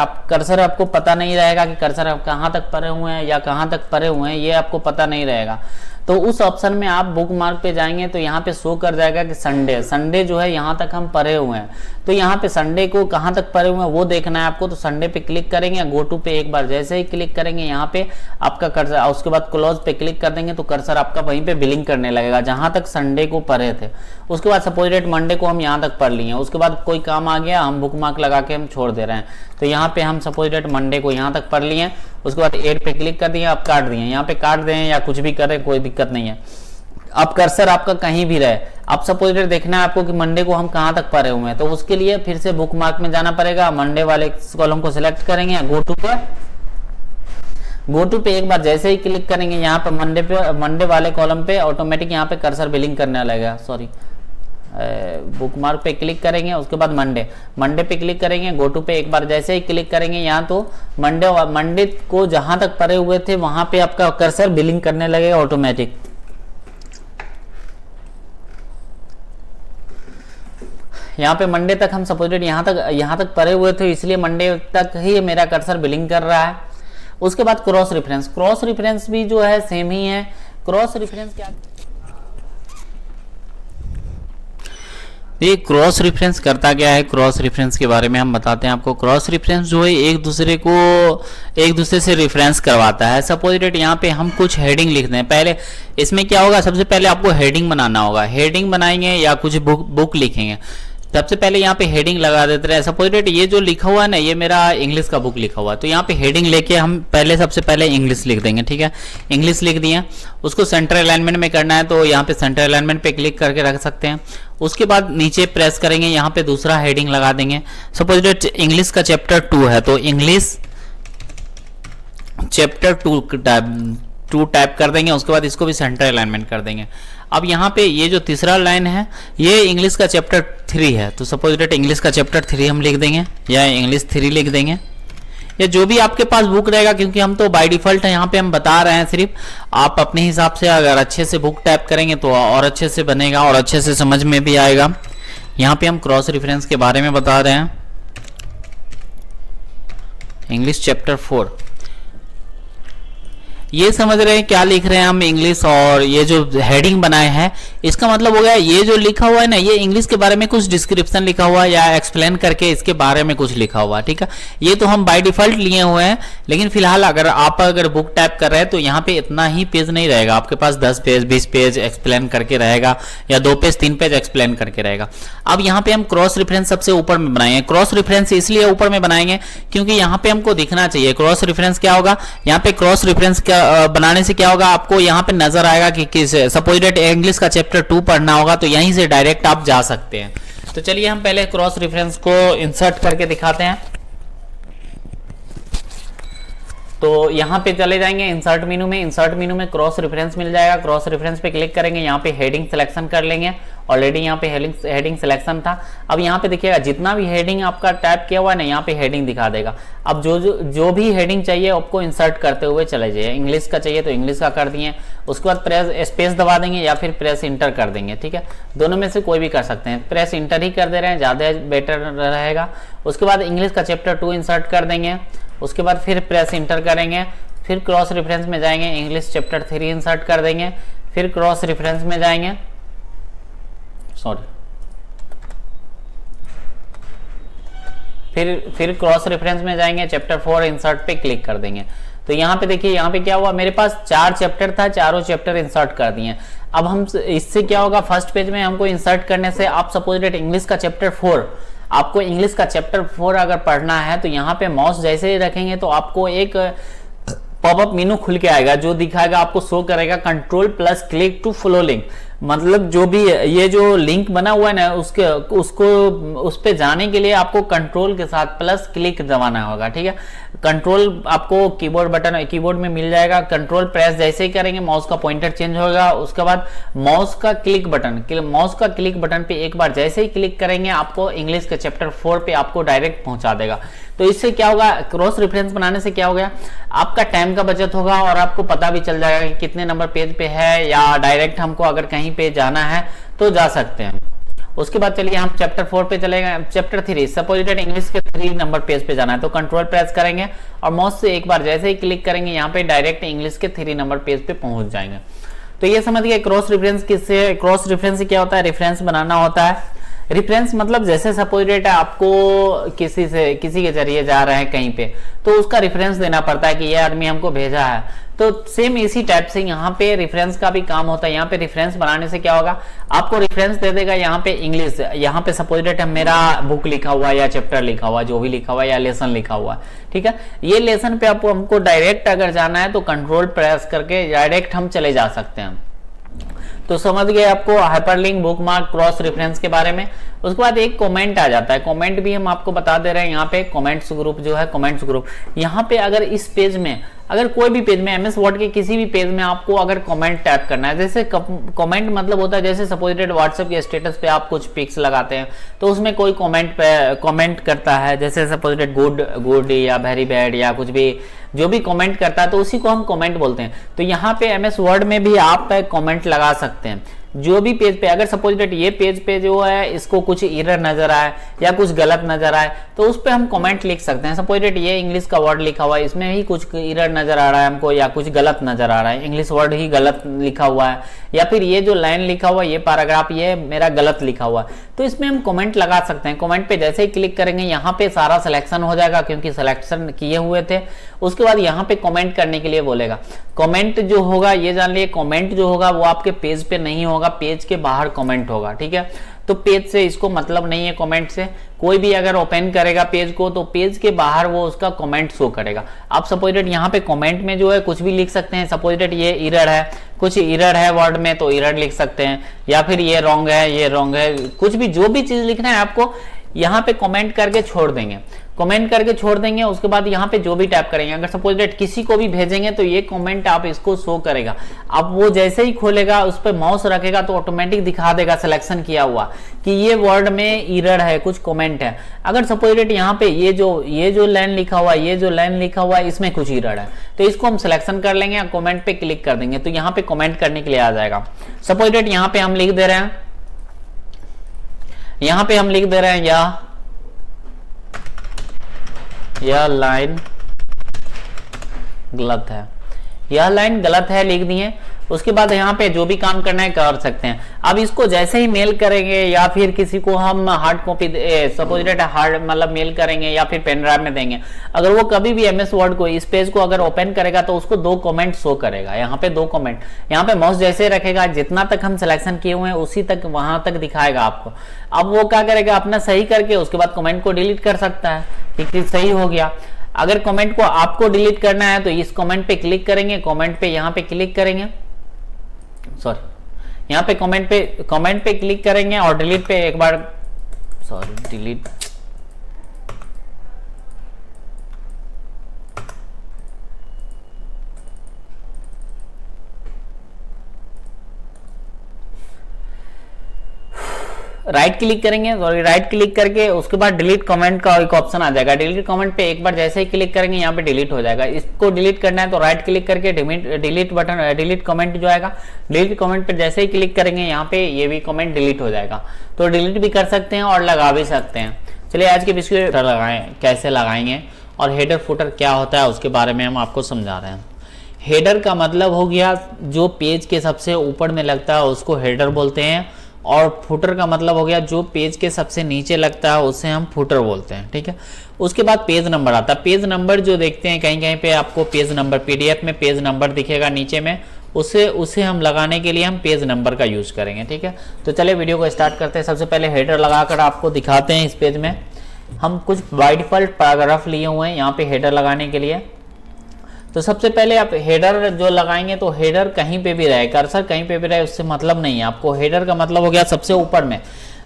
आपको पता नहीं रहेगा कि कर्सर आप कहाँ तक पढ़े हुए हैं या कहाँ तक पढ़े हुए हैं, ये आपको पता नहीं रहेगा। तो उस ऑप्शन में आप बुक मार्क पे जाएंगे तो यहाँ पे शो कर जाएगा कि संडे जो है यहाँ तक हम पढ़े हुए हैं। तो यहाँ पे संडे को कहाँ तक पढ़े हुए हैं वो देखना है आपको। तो संडे पे क्लिक करेंगे, गो टू पे एक बार जैसे ही क्लिक करेंगे यहाँ पे आपका कर्सर, उसके बाद क्लोज पे क्लिक कर देंगे तो कर्सर आपका वहीं पे बिलिंग करने लगेगा जहां तक संडे को पढ़े थे। उसके बाद सपोज डेट मंडे को हम यहाँ तक पढ़ लिए, उसके बाद कोई काम आ गया, हम बुक मार्क लगा के हम छोड़ दे रहे हैं। तो यहाँ पे हम सपोज डेट मंडे को यहाँ तक पढ़ लिए, उसके बाद ऐड पे क्लिक कर दिए, आप काट दिए, यहाँ पे काट दें या कुछ भी करें कोई दिक्कत नहीं है। अब कर्सर आपका कहीं भी रहे, अब सपोज डेट देखना है आपको कि मंडे को हम कहाँ तक पढ़े हुए हैं, तो उसके लिए फिर से बुक मार्क में जाना पड़ेगा। मंडे वाले कॉलम को सिलेक्ट करेंगे, गो टू पे एक बार जैसे ही क्लिक करेंगे यहाँ पे मंडे वाले कॉलम पे ऑटोमेटिक यहाँ पे कर्सर बिलिंग करने लगेगा। सॉरी, बुक मार्क पे क्लिक करेंगे, उसके बाद मंडे पे क्लिक करेंगे, गो टू पे एक बार जैसे ही क्लिक करेंगे यहाँ तो मंडे को जहां तक पढ़े हुए थे वहां पे आपका कर्सर बिलिंग करने लगेगा ऑटोमेटिक। यहाँ पे मंडे तक हम सपोज यहाँ तक पढ़े हुए थे, इसलिए मंडे तक ही मेरा कर्सर बिलिंग कर रहा है। उसके बाद क्रॉस रेफरेंस भी जो है सेम ही है। क्रॉस रेफरेंस क्या, ये क्रॉस रेफरेंस करता क्या है, क्रॉस रेफरेंस के बारे में हम बताते हैं आपको। क्रॉस रेफरेंस जो है एक दूसरे से रेफरेंस करवाता है। सपोज डेट यहाँ पे हम कुछ हेडिंग लिखते हैं, पहले इसमें क्या होगा, सबसे पहले आपको हेडिंग बनाना होगा। हेडिंग बनाएंगे या कुछ बुक लिखेंगे, सबसे पहले यहाँ पे हेडिंग लगा देते रहे। सपोज डेट ये जो लिखा हुआ है ना, ये मेरा इंग्लिश का बुक लिखा हुआ है, तो यहाँ पे हेडिंग लेके हम सबसे पहले इंग्लिश लिख देंगे। ठीक है, इंग्लिश लिख दिए, उसको सेंटर अलाइनमेंट में करना है तो यहाँ पे सेंटर अलाइनमेंट पे क्लिक करके रख सकते हैं। उसके बाद नीचे प्रेस करेंगे, यहाँ पे दूसरा हेडिंग लगा देंगे। सपोज डेट इंग्लिश का चैप्टर 2 है तो इंग्लिश चैप्टर 2 टाइप कर देंगे। उसके बाद इसको भी सेंटर अलाइनमेंट कर देंगे। अब यहाँ पे ये जो तीसरा लाइन है ये इंग्लिश का चैप्टर 3 है, तो सपोज डेट इंग्लिश का चैप्टर 3 हम लिख देंगे या इंग्लिश 3 लिख देंगे, या जो भी आपके पास बुक रहेगा, क्योंकि हम तो बाय डिफॉल्ट है यहाँ पे हम बता रहे हैं सिर्फ। आप अपने हिसाब से अगर अच्छे से बुक टाइप करेंगे तो और अच्छे से बनेगा और अच्छे से समझ में भी आएगा। यहाँ पे हम क्रॉस रेफरेंस के बारे में बता रहे हैं। इंग्लिश चैप्टर 4, ये समझ रहे हैं क्या लिख रहे हैं हम इंग्लिश, और ये जो हेडिंग बनाए हैं इसका मतलब हो गया ये जो लिखा हुआ है ना, ये इंग्लिश के बारे में कुछ डिस्क्रिप्शन लिखा हुआ है या एक्सप्लेन करके इसके बारे में कुछ लिखा हुआ है। ठीक है, ये तो हम बाय डिफॉल्ट लिए हुए हैं, लेकिन फिलहाल अगर बुक टाइप कर रहे हैं तो यहाँ पे इतना ही पेज नहीं रहेगा, आपके पास 10 पेज 20 पेज एक्सप्लेन करके रहेगा, या 2 पेज 3 पेज एक्सप्लेन करके रहेगा। अब यहाँ पे हम क्रॉस रेफरेंस सबसे ऊपर में बनाएंगे। क्रॉस रेफरेंस इसलिए ऊपर में बनाएंगे क्योंकि यहाँ पे हमको दिखना चाहिए क्रॉस रेफरेंस क्या होगा। यहाँ पे क्रॉस रेफरेंस बनाने से क्या होगा, आपको यहाँ पे नजर आएगा कि किस सपोज डेट इंग्लिश का चैप्टर 2 पढ़ना होगा तो यहीं से डायरेक्ट आप जा सकते हैं। तो चलिए हम पहले क्रॉस रेफरेंस को इंसर्ट करके दिखाते हैं। तो यहाँ पे चले जाएंगे इंसर्ट मेनू में क्रॉस रेफरेंस मिल जाएगा। क्रॉस रेफरेंस पे क्लिक करेंगे, यहाँ पे हेडिंग सिलेक्शन कर लेंगे। ऑलरेडी यहाँ पे हेडिंग सिलेक्शन था। अब यहाँ पे देखिएगा जितना भी हेडिंग आपका टाइप किया हुआ है ना, यहाँ पे हेडिंग दिखा देगा। अब जो भी हेडिंग चाहिए आपको इंसर्ट करते हुए चले जाइए। इंग्लिश का चाहिए तो इंग्लिश का कर दिए, उसके बाद प्रेस स्पेस दबा देंगे या फिर प्रेस इंटर कर देंगे। ठीक है, दोनों में से कोई भी कर सकते हैं। प्रेस इंटर ही कर दे रहे हैं, ज़्यादा बेटर रहेगा। उसके बाद इंग्लिश का चैप्टर 2 इंसर्ट कर देंगे, उसके बाद फिर प्रेस इंटर करेंगे, फिर क्रॉस रेफरेंस में जाएंगे, इंग्लिश चैप्टर 3 इंसर्ट कर देंगे, फिर क्रॉस रेफरेंस में जाएंगे, फिर क्रॉस रेफरेंस में जाएंगे, चैप्टर 4 इंसर्ट पे क्लिक कर देंगे। तो यहाँ पे देखिए, यहाँ पे क्या हुआ, मेरे पास 4 चैप्टर था, चारों चैप्टर इंसर्ट कर दिए। अब हम इससे क्या होगा, फर्स्ट पेज में हमको इंसर्ट करने से, आप सपोज डेट इंग्लिश का चैप्टर 4, आपको इंग्लिश का चैप्टर 4 अगर पढ़ना है तो यहाँ पे माउस जैसे ही रखेंगे तो आपको एक पॉपअप मेनू खुल के आएगा जो दिखाएगा, आपको शो करेगा control plus click to follow link. मतलब जो भी ये जो लिंक बना हुआ है ना, उसको उस पे जाने के लिए आपको कंट्रोल के साथ प्लस क्लिक दबाना होगा, ठीक है। कंट्रोल आपको कीबोर्ड में मिल जाएगा, कंट्रोल प्रेस जैसे ही करेंगे माउस का पॉइंटर चेंज होगा। उसके बाद माउस का क्लिक बटन पे एक बार जैसे ही क्लिक करेंगे आपको इंग्लिश के चैप्टर 4 पे आपको डायरेक्ट पहुंचा देगा। तो इससे क्या होगा, क्रॉस रेफरेंस बनाने से क्या हो गया, आपका टाइम का बचत होगा और आपको पता भी चल जाएगा कि कितने नंबर पेज पे है, या डायरेक्ट हमको अगर कहीं पे जाना है तो जा सकते हैं। उसके बाद चलिए हम चैप्टर 4 पे चलेंगे। चैप्टर 3 सपोज दैट इंग्लिश के 3 नंबर पेज पे जाना है, तो कंट्रोल प्रेस करेंगे और माउस से एक बार जैसे ही क्लिक करेंगे यहाँ पे डायरेक्ट इंग्लिश के 3 नंबर पेज पे पहुंच जाएंगे। तो ये समझ गए क्रॉस रेफरेंस किससे, क्रॉस रेफरेंस से क्या होता है, रेफरेंस बनाना होता है। रेफरेंस मतलब जैसे सपोज डेट आपको किसी के जरिए जा रहे हैं कहीं पे, तो उसका रेफरेंस देना पड़ता है कि ये आदमी हमको भेजा है। तो सेम इसी टाइप से यहाँ पे रेफरेंस का भी काम होता है। यहाँ पे रेफरेंस बनाने से क्या होगा, आपको रेफरेंस दे देगा यहाँ पे इंग्लिश, यहाँ पे सपोज डेट मेरा बुक लिखा हुआ है या चैप्टर लिखा हुआ है, जो भी लिखा हुआ है, या लेसन लिखा हुआ है, ठीक है। ये लेसन पे आपको हमको डायरेक्ट अगर जाना है तो कंट्रोल प्रेस करके डायरेक्ट हम चले जा सकते हैं। तो समझ गए आपको हाइपरलिंक, बुकमार्क, क्रॉस रेफरेंस के बारे में। उसके बाद एक कमेंट आ जाता है, कमेंट भी हम आपको बता दे रहे हैं। यहाँ पे कमेंट्स ग्रुप जो है, कमेंट्स ग्रुप, यहाँ पे अगर इस पेज में, अगर कोई भी पेज में, एमएस वर्ड के किसी भी पेज में आपको अगर कमेंट टाइप करना है, जैसे कमेंट मतलब होता है जैसे सपोज डेट व्हाट्सएप के स्टेटस पे आप कुछ पिक्स लगाते हैं तो उसमें कोई कमेंट करता है, जैसे सपोज डेट गुड या वेरी बैड या कुछ भी, जो भी कमेंट करता है तो उसी को हम कमेंट बोलते हैं। तो यहाँ पे एमएस वर्ड में भी आप कमेंट लगा सकते हैं। जो भी पेज पे, अगर सपोज डेट ये पेज पे जो है इसको कुछ एरर नजर आए या कुछ गलत नजर आए तो उस पे हम कमेंट लिख सकते हैं। सपोज डेट ये इंग्लिश का वर्ड लिखा हुआ है, इसमें ही कुछ एरर नजर आ रहा है हमको, या कुछ गलत नजर आ रहा है, इंग्लिश वर्ड ही गलत लिखा हुआ है, या फिर ये जो लाइन लिखा हुआ है, ये पैराग्राफ ये मेरा गलत लिखा हुआ है, तो इसमें हम कमेंट लगा सकते हैं। कमेंट पे जैसे ही क्लिक करेंगे यहाँ पे सारा सिलेक्शन हो जाएगा, क्योंकि सिलेक्शन किए हुए थे। उसके बाद यहाँ पे कमेंट करने के लिए बोलेगा। कमेंट जो होगा, ये जान लिए, कमेंट जो होगा वो आपके पेज पे नहीं होगा, पेज के बाहर कमेंट होगा, ठीक है। तो पेज से इसको मतलब नहीं है, कमेंट से। कोई भी अगर ओपन करेगा पेज को तो पेज के बाहर वो उसका कमेंट शो करेगा। आप सपोज डेट यहाँ पे कमेंट में जो है कुछ भी लिख सकते हैं। सपोज डेट ये एरर है, कुछ एरर है वर्ड में तो एरर लिख सकते हैं, या फिर ये रॉन्ग है, ये रॉन्ग है, कुछ भी जो भी चीज लिखना है आपको यहाँ पे कमेंट करके छोड़ देंगे, कमेंट करके छोड़ देंगे। उसके बाद यहाँ पे जो भी टाइप करेंगे, अगर सपोज डेट किसी को भी भेजेंगे तो ये कमेंट आप इसको शो करेगा। अब वो जैसे ही खोलेगा उस पर माउस रखेगा तो ऑटोमेटिक दिखा देगा सिलेक्शन किया हुआ कि ये वर्ड में एरर है, कुछ कमेंट है। अगर सपोज डेट यहाँ पे ये जो लाइन लिखा हुआ है, ये जो लाइन लिखा हुआ है, इसमें कुछ एरर है तो इसको हम सिलेक्शन कर लेंगे, कमेंट पे क्लिक कर देंगे तो यहाँ पे कमेंट करने के लिए आ जाएगा। सपोज डेट यहाँ पे हम लिख दे रहे हैं, यहाँ पे हम लिख दे रहे हैं यह लाइन गलत है, यह लाइन गलत है लिख दिए। उसके बाद यहाँ पे जो भी काम करना है कर सकते हैं। अब इसको जैसे ही मेल करेंगे या फिर किसी को हम hard copy suppose date hard मतलब मेल करेंगे या फिर पेन ड्राइव में देंगे, अगर वो कभी भी एमएस वर्ड को इस पेज को अगर ओपन करेगा तो उसको 2 कमेंट शो करेगा। यहाँ पे 2 कमेंट, यहाँ पे माउस जैसे रखेगा जितना तक हम सिलेक्शन किए हुए हैं उसी तक वहां तक दिखाएगा आपको। अब वो क्या करेगा, अपना सही करके उसके बाद कमेंट को डिलीट कर सकता है कि सही हो गया। अगर कमेंट को आपको डिलीट करना है तो इस कमेंट पे क्लिक करेंगे, कमेंट पे यहाँ पे क्लिक करेंगे, सॉरी यहाँ पे कमेंट पे क्लिक करेंगे और डिलीट पे एक बार, सॉरी डिलीट, राइट क्लिक करेंगे, सॉरी राइट क्लिक करके उसके बाद डिलीट कमेंट का एक ऑप्शन आ जाएगा। डिलीट कमेंट पे एक बार जैसे ही क्लिक करेंगे यहाँ पे डिलीट हो जाएगा। इसको डिलीट करना है तो राइट क्लिक करके डिलीट बटन, डिलीट कमेंट जो आएगा, डिलीट कमेंट पे जैसे ही क्लिक करेंगे यहाँ पे ये भी कमेंट डिलीट हो जाएगा। तो डिलीट भी कर सकते हैं और लगा भी सकते हैं। चलिए आज के विषय लगाएं, कैसे लगाएंगे और हेडर फुटर क्या होता है उसके बारे में हम आपको समझा रहे हैं। हेडर का मतलब हो गया जो पेज के सबसे ऊपर में लगता है उसको हेडर बोलते हैं, और फुटर का मतलब हो गया जो पेज के सबसे नीचे लगता है उसे हम फुटर बोलते हैं, ठीक है। उसके बाद पेज नंबर आता है। पेज नंबर जो देखते हैं कहीं कहीं पे आपको पेज नंबर पीडीएफ में पेज नंबर दिखेगा नीचे में, उसे हम लगाने के लिए हम पेज नंबर का यूज करेंगे, ठीक है। तो चलिए वीडियो को स्टार्ट करते हैं। सबसे पहले हेडर लगाकर आपको दिखाते हैं। इस पेज में हम कुछ बाय डिफॉल्ट पैराग्राफ लिए हुए हैं यहाँ पे हेडर लगाने के लिए। तो सबसे पहले आप हेडर जो लगाएंगे तो हेडर कहीं पे भी रहे, कर्सर कहीं पे भी रहे उससे मतलब नहीं है आपको। हेडर का मतलब हो गया सबसे ऊपर में,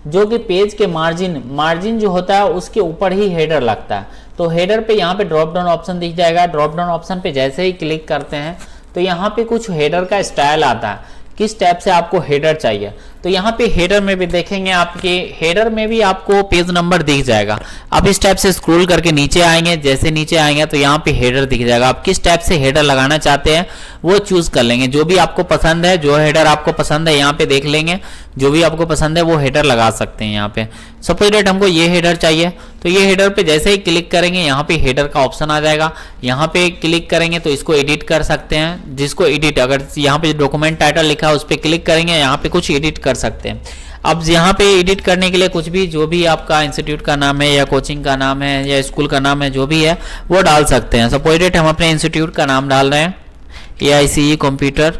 जो कि पेज के मार्जिन जो होता है उसके ऊपर ही हेडर लगता है। तो हेडर पे यहाँ पे ड्रॉप डाउन ऑप्शन दिख जाएगा। ड्रॉप डाउन ऑप्शन पे जैसे ही क्लिक करते हैं तो यहाँ पे कुछ हेडर का स्टाइल आता है, किस टाइप से आपको हेडर चाहिए। तो यहाँ पे हेडर में भी देखेंगे, आपके हेडर में भी आपको पेज नंबर दिख जाएगा। आप इस टाइप से स्क्रॉल करके नीचे आएंगे, जैसे नीचे आएंगे तो यहाँ पे हेडर दिख जाएगा। आप किस टाइप से हेडर लगाना चाहते हैं वो चूज कर लेंगे, जो भी आपको पसंद है, जो हेडर आपको पसंद है यहाँ पे देख लेंगे, जो भी आपको पसंद है वो हेडर लगा सकते हैं यहाँ पे। सपोज दैट हमको ये हेडर चाहिए तो ये हेडर पे जैसे ही क्लिक करेंगे यहाँ पे हेडर का ऑप्शन आ जाएगा। यहाँ पे क्लिक करेंगे तो इसको एडिट कर सकते हैं, जिसको एडिट, अगर यहाँ पे डॉक्यूमेंट टाइटल लिखा है उस पर क्लिक करेंगे यहाँ पे कुछ एडिट कर सकते हैं। अब यहाँ पे एडिट करने के लिए कुछ भी, जो भी आपका इंस्टीट्यूट का नाम है या कोचिंग का नाम है या स्कूल का नाम है, जो भी है वो डाल सकते हैं। सपोज दैट हम अपने इंस्टीट्यूट का नाम डाल रहे हैं AICE कंप्यूटर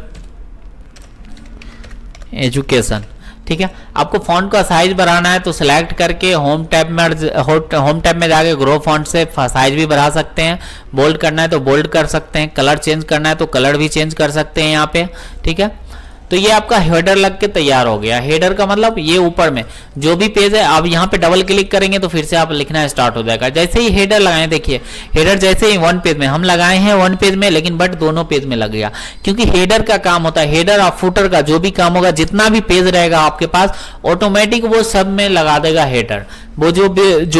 एजुकेशन, ठीक है। आपको फॉन्ट का साइज बढ़ाना है तो सिलेक्ट करके होम टैब में जाके ग्रो फॉन्ट से साइज भी बढ़ा सकते हैं। बोल्ड करना है तो बोल्ड कर सकते हैं, कलर चेंज करना है तो कलर भी चेंज कर सकते हैं यहाँ पे, ठीक है। तो ये आपका हेडर लग के तैयार हो गया। हेडर का मतलब ये ऊपर में जो भी पेज है, आप यहाँ पे डबल क्लिक करेंगे तो फिर से आप लिखना स्टार्ट हो जाएगा। जैसे ही हेडर लगाए, देखिए हेडर जैसे ही वन पेज में हम लगाए हैं, वन पेज में, लेकिन बट दोनों पेज में लग गया, क्योंकि हेडर का काम होता है, हेडर और फुटर का जो भी काम होगा, जितना भी पेज रहेगा आपके पास ऑटोमेटिक वो सब में लगा देगा हेडर। वो जो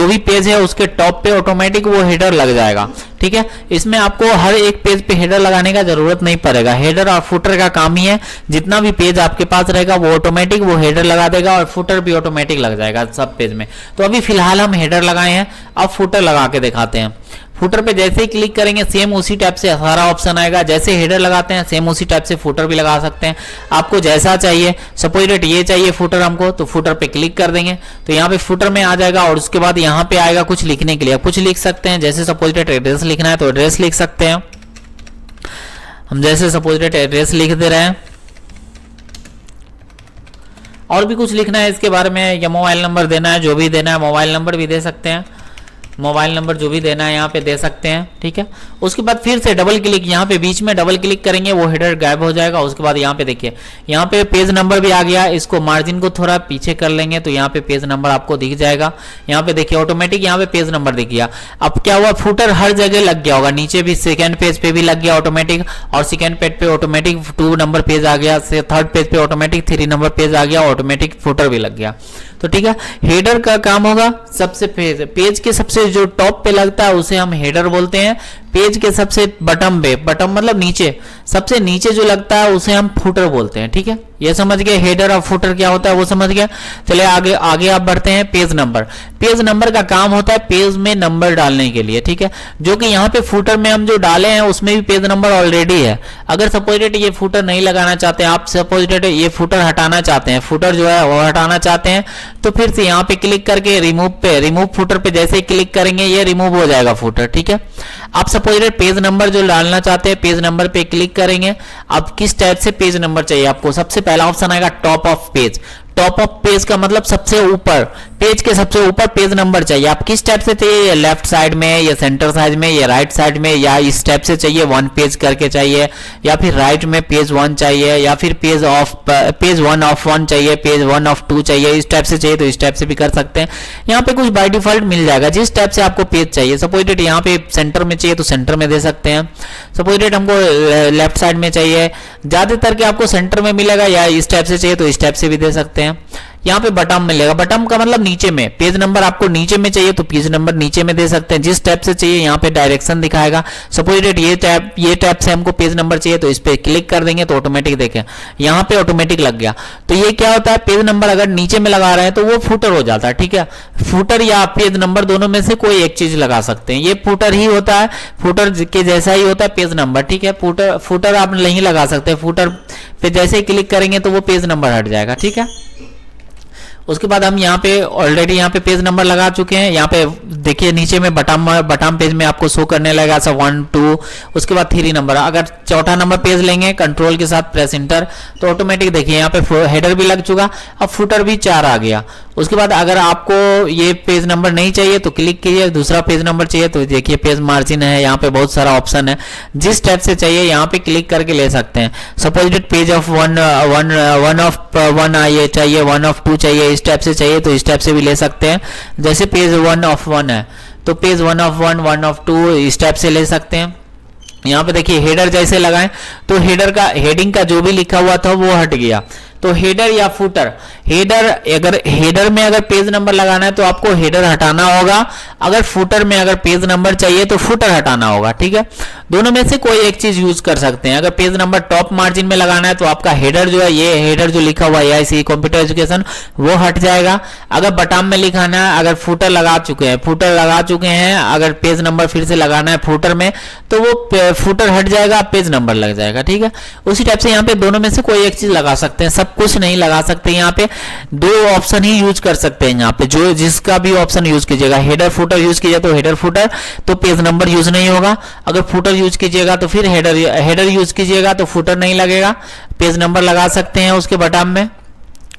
भी पेज है उसके टॉप पे ऑटोमेटिक वो हेडर लग जाएगा, ठीक है। इसमें आपको हर एक पेज पे हेडर लगाने का जरूरत नहीं पड़ेगा। हेडर और फुटर का काम ही है, जितना भी पेज आपके पास रहेगा वो ऑटोमेटिक वो हेडर लगा देगा और फुटर भी ऑटोमेटिक लग जाएगा सब पेज में। तो अभी फिलहाल हम हेडर लगाए हैं, अब फुटर लगा के दिखाते हैं। फुटर पे जैसे ही क्लिक करेंगे सेम उसी टाइप से सारा ऑप्शन आएगा। जैसे हेडर लगाते हैं सेम उसी टाइप से फुटर भी लगा सकते हैं, आपको जैसा चाहिए। सपोज दैट ये चाहिए फुटर हमको, तो फुटर पे क्लिक कर देंगे तो यहाँ पे फुटर में आ जाएगा और उसके बाद यहाँ पे आएगा कुछ लिखने के लिए, कुछ लिख सकते हैं। जैसे सपोज दैट एड्रेस लिखना है तो एड्रेस लिख सकते हैं हम, जैसे सपोज दैट एड्रेस लिख दे रहे हैं। और भी कुछ लिखना है इसके बारे में, या मोबाइल नंबर देना है, जो भी देना है मोबाइल नंबर भी दे सकते हैं, मोबाइल नंबर जो भी देना है यहाँ पे दे सकते हैं, ठीक है। उसके बाद फिर से डबल क्लिक, यहाँ पे बीच में डबल क्लिक करेंगे वो हेडर गायब हो जाएगा। उसके बाद यहाँ पे देखिए यहाँ पे पेज नंबर भी आ गया। इसको मार्जिन को थोड़ा पीछे कर लेंगे तो यहाँ पे पेज नंबर आपको दिख जाएगा। यहाँ पे देखिए ऑटोमेटिक यहाँ पे पेज नंबर दिख गया। अब क्या हुआ, फुटर हर जगह लग गया होगा, नीचे भी सेकेंड पेज पे भी लग गया ऑटोमेटिक, और सेकेंड पेज पे ऑटोमेटिक 2 नंबर पेज आ गया, थर्ड पेज पे ऑटोमेटिक 3 नंबर पेज आ गया, ऑटोमेटिक फुटर भी लग गया। तो ठीक है, हेडर का काम होगा सबसे पेज के सबसे जो टॉप पे लगता है उसे हम हेडर बोलते हैं। पेज के सबसे बटन पे, बटन मतलब नीचे, सबसे नीचे जो लगता है उसे हम फुटर बोलते हैं, ठीक है। ये समझ गए हेडर और फुटर क्या होता है वो समझ गए। चलिए आगे आगे आप बढ़ते हैं। पेज नंबर, पेज नंबर का काम होता है पेज में नंबर डालने के लिए, ठीक है। जो कि यहाँ पे फुटर में हम जो डाले हैं उसमें भी पेज नंबर ऑलरेडी है। अगर सपोज डेट ये फुटर नहीं लगाना चाहते, आप सपोज डेट ये फुटर हटाना चाहते हैं, फुटर जो है वो हटाना चाहते हैं, तो फिर से यहाँ पे क्लिक करके रिमूव फुटर पे जैसे ही क्लिक करेंगे ये रिमूव हो जाएगा फुटर, ठीक है। आप सपोज डेट पेज नंबर जो डालना चाहते हैं, पेज नंबर पे क्लिक करेंगे। अब किस टाइप से पेज नंबर चाहिए आपको, सबसे पहला ऑप्शन आएगा top of page. Top of page का मतलब सबसे ऊपर, पेज के सबसे ऊपर पेज नंबर चाहिए। आप किस टाइप से चाहिए, या लेफ्ट साइड में, या सेंटर साइड में, या राइट साइड में, या इस टाइप से चाहिए 1 पेज करके चाहिए, या फिर राइट में पेज 1 चाहिए, या फिर पेज 1 ऑफ 1 चाहिए, पेज 1 ऑफ 2 चाहिए, इस टाइप से चाहिए तो इस टाइप से भी कर सकते हैं। यहाँ पे कुछ बाय डिफॉल्ट मिल जाएगा जिस टाइप से आपको पेज चाहिए। सपोज डेट यहाँ पे सेंटर में चाहिए तो सेंटर में दे सकते हैं। सपोज डेट हमको लेफ्ट साइड में चाहिए, ज्यादातर के आपको सेंटर में मिलेगा, या इस टाइप से चाहिए तो इस टाइप से भी दे सकते हैं। यहाँ पे बटन मिलेगा, बटन का मतलब नीचे में, पेज नंबर आपको नीचे में चाहिए तो पेज नंबर नीचे में दे सकते हैं, जिस टैब से चाहिए। यहाँ पे डायरेक्शन दिखाएगा। सपोज डेट ये टैब से हमको पेज नंबर चाहिए तो इस पे क्लिक कर देंगे तो ऑटोमेटिक देखें यहाँ पे ऑटोमेटिक लग गया। तो ये क्या होता है, पेज नंबर अगर नीचे में लगा रहे हैं तो वो फुटर हो जाता है, ठीक है। फुटर या पेज नंबर दोनों में से कोई एक चीज लगा सकते हैं। ये फुटर ही होता है, फुटर के जैसा ही होता है पेज नंबर, ठीक है। फुटर आप नहीं लगा सकते, फुटर पे जैसे ही क्लिक करेंगे तो वो पेज नंबर हट जाएगा, ठीक है। उसके बाद हम यहाँ पे ऑलरेडी यहाँ पे पेज नंबर लगा चुके हैं। यहाँ पे देखिए नीचे में बटन पेज में आपको शो करने लगेगा ऐसा 1 2, उसके बाद 3 नंबर। अगर चौथा नंबर पेज लेंगे कंट्रोल के साथ प्रेस इंटर तो ऑटोमेटिक देखिए यहाँ पे हेडर भी लग चुका, अब फुटर भी 4 आ गया। उसके बाद अगर आपको ये पेज नंबर नहीं चाहिए तो क्लिक कीजिए, दूसरा पेज नंबर चाहिए तो देखिए पेज मार्जिन है, यहाँ पे बहुत सारा ऑप्शन है, जिस टाइप से चाहिए यहाँ पे क्लिक करके ले सकते हैं। Suppose page of one of 1 आइए चाहिए, 1 ऑफ 2 चाहिए, इस टाइप से चाहिए तो इस टाइप से भी ले सकते हैं। जैसे पेज 1 ऑफ 1 है तो पेज 1 ऑफ 1 1 ऑफ 2 इस टाइप से ले सकते हैं। यहाँ पे देखिए हेडर जैसे लगाएं तो हेडर का हेडिंग का जो भी लिखा हुआ था वो हट गया। तो हेडर या फुटर, अगर हेडर में अगर पेज नंबर लगाना है तो आपको हेडर हटाना होगा, अगर फुटर में अगर पेज नंबर चाहिए तो फुटर हटाना होगा। ठीक है, दोनों में से कोई एक चीज यूज कर सकते हैं। अगर पेज नंबर टॉप मार्जिन में लगाना है तो आपका हेडर जो है, ये हेडर जो लिखा हुआ है AIC कंप्यूटर एजुकेशन, वो हट जाएगा। अगर बटन में लिखाना है, अगर फुटर लगा चुके हैं, अगर पेज नंबर फिर से लगाना है फुटर में तो वो फुटर हट जाएगा, पेज नंबर लग जाएगा। ठीक है, उसी टाइप से यहाँ पे दोनों में से कोई एक चीज लगा सकते हैं, सब कुछ नहीं लगा सकते। यहाँ पे 2 ऑप्शन ही यूज कर सकते हैं। यहाँ पे जो जिसका भी ऑप्शन यूज कीजिएगा, हेडर फुटर यूज कीजिए तो हेडर फुटर, तो पेज नंबर यूज नहीं होगा। अगर फुटर यूज कीजिएगा तो फिर हेडर यूज कीजिएगा तो फुटर नहीं लगेगा, पेज नंबर लगा सकते हैं उसके बटन में।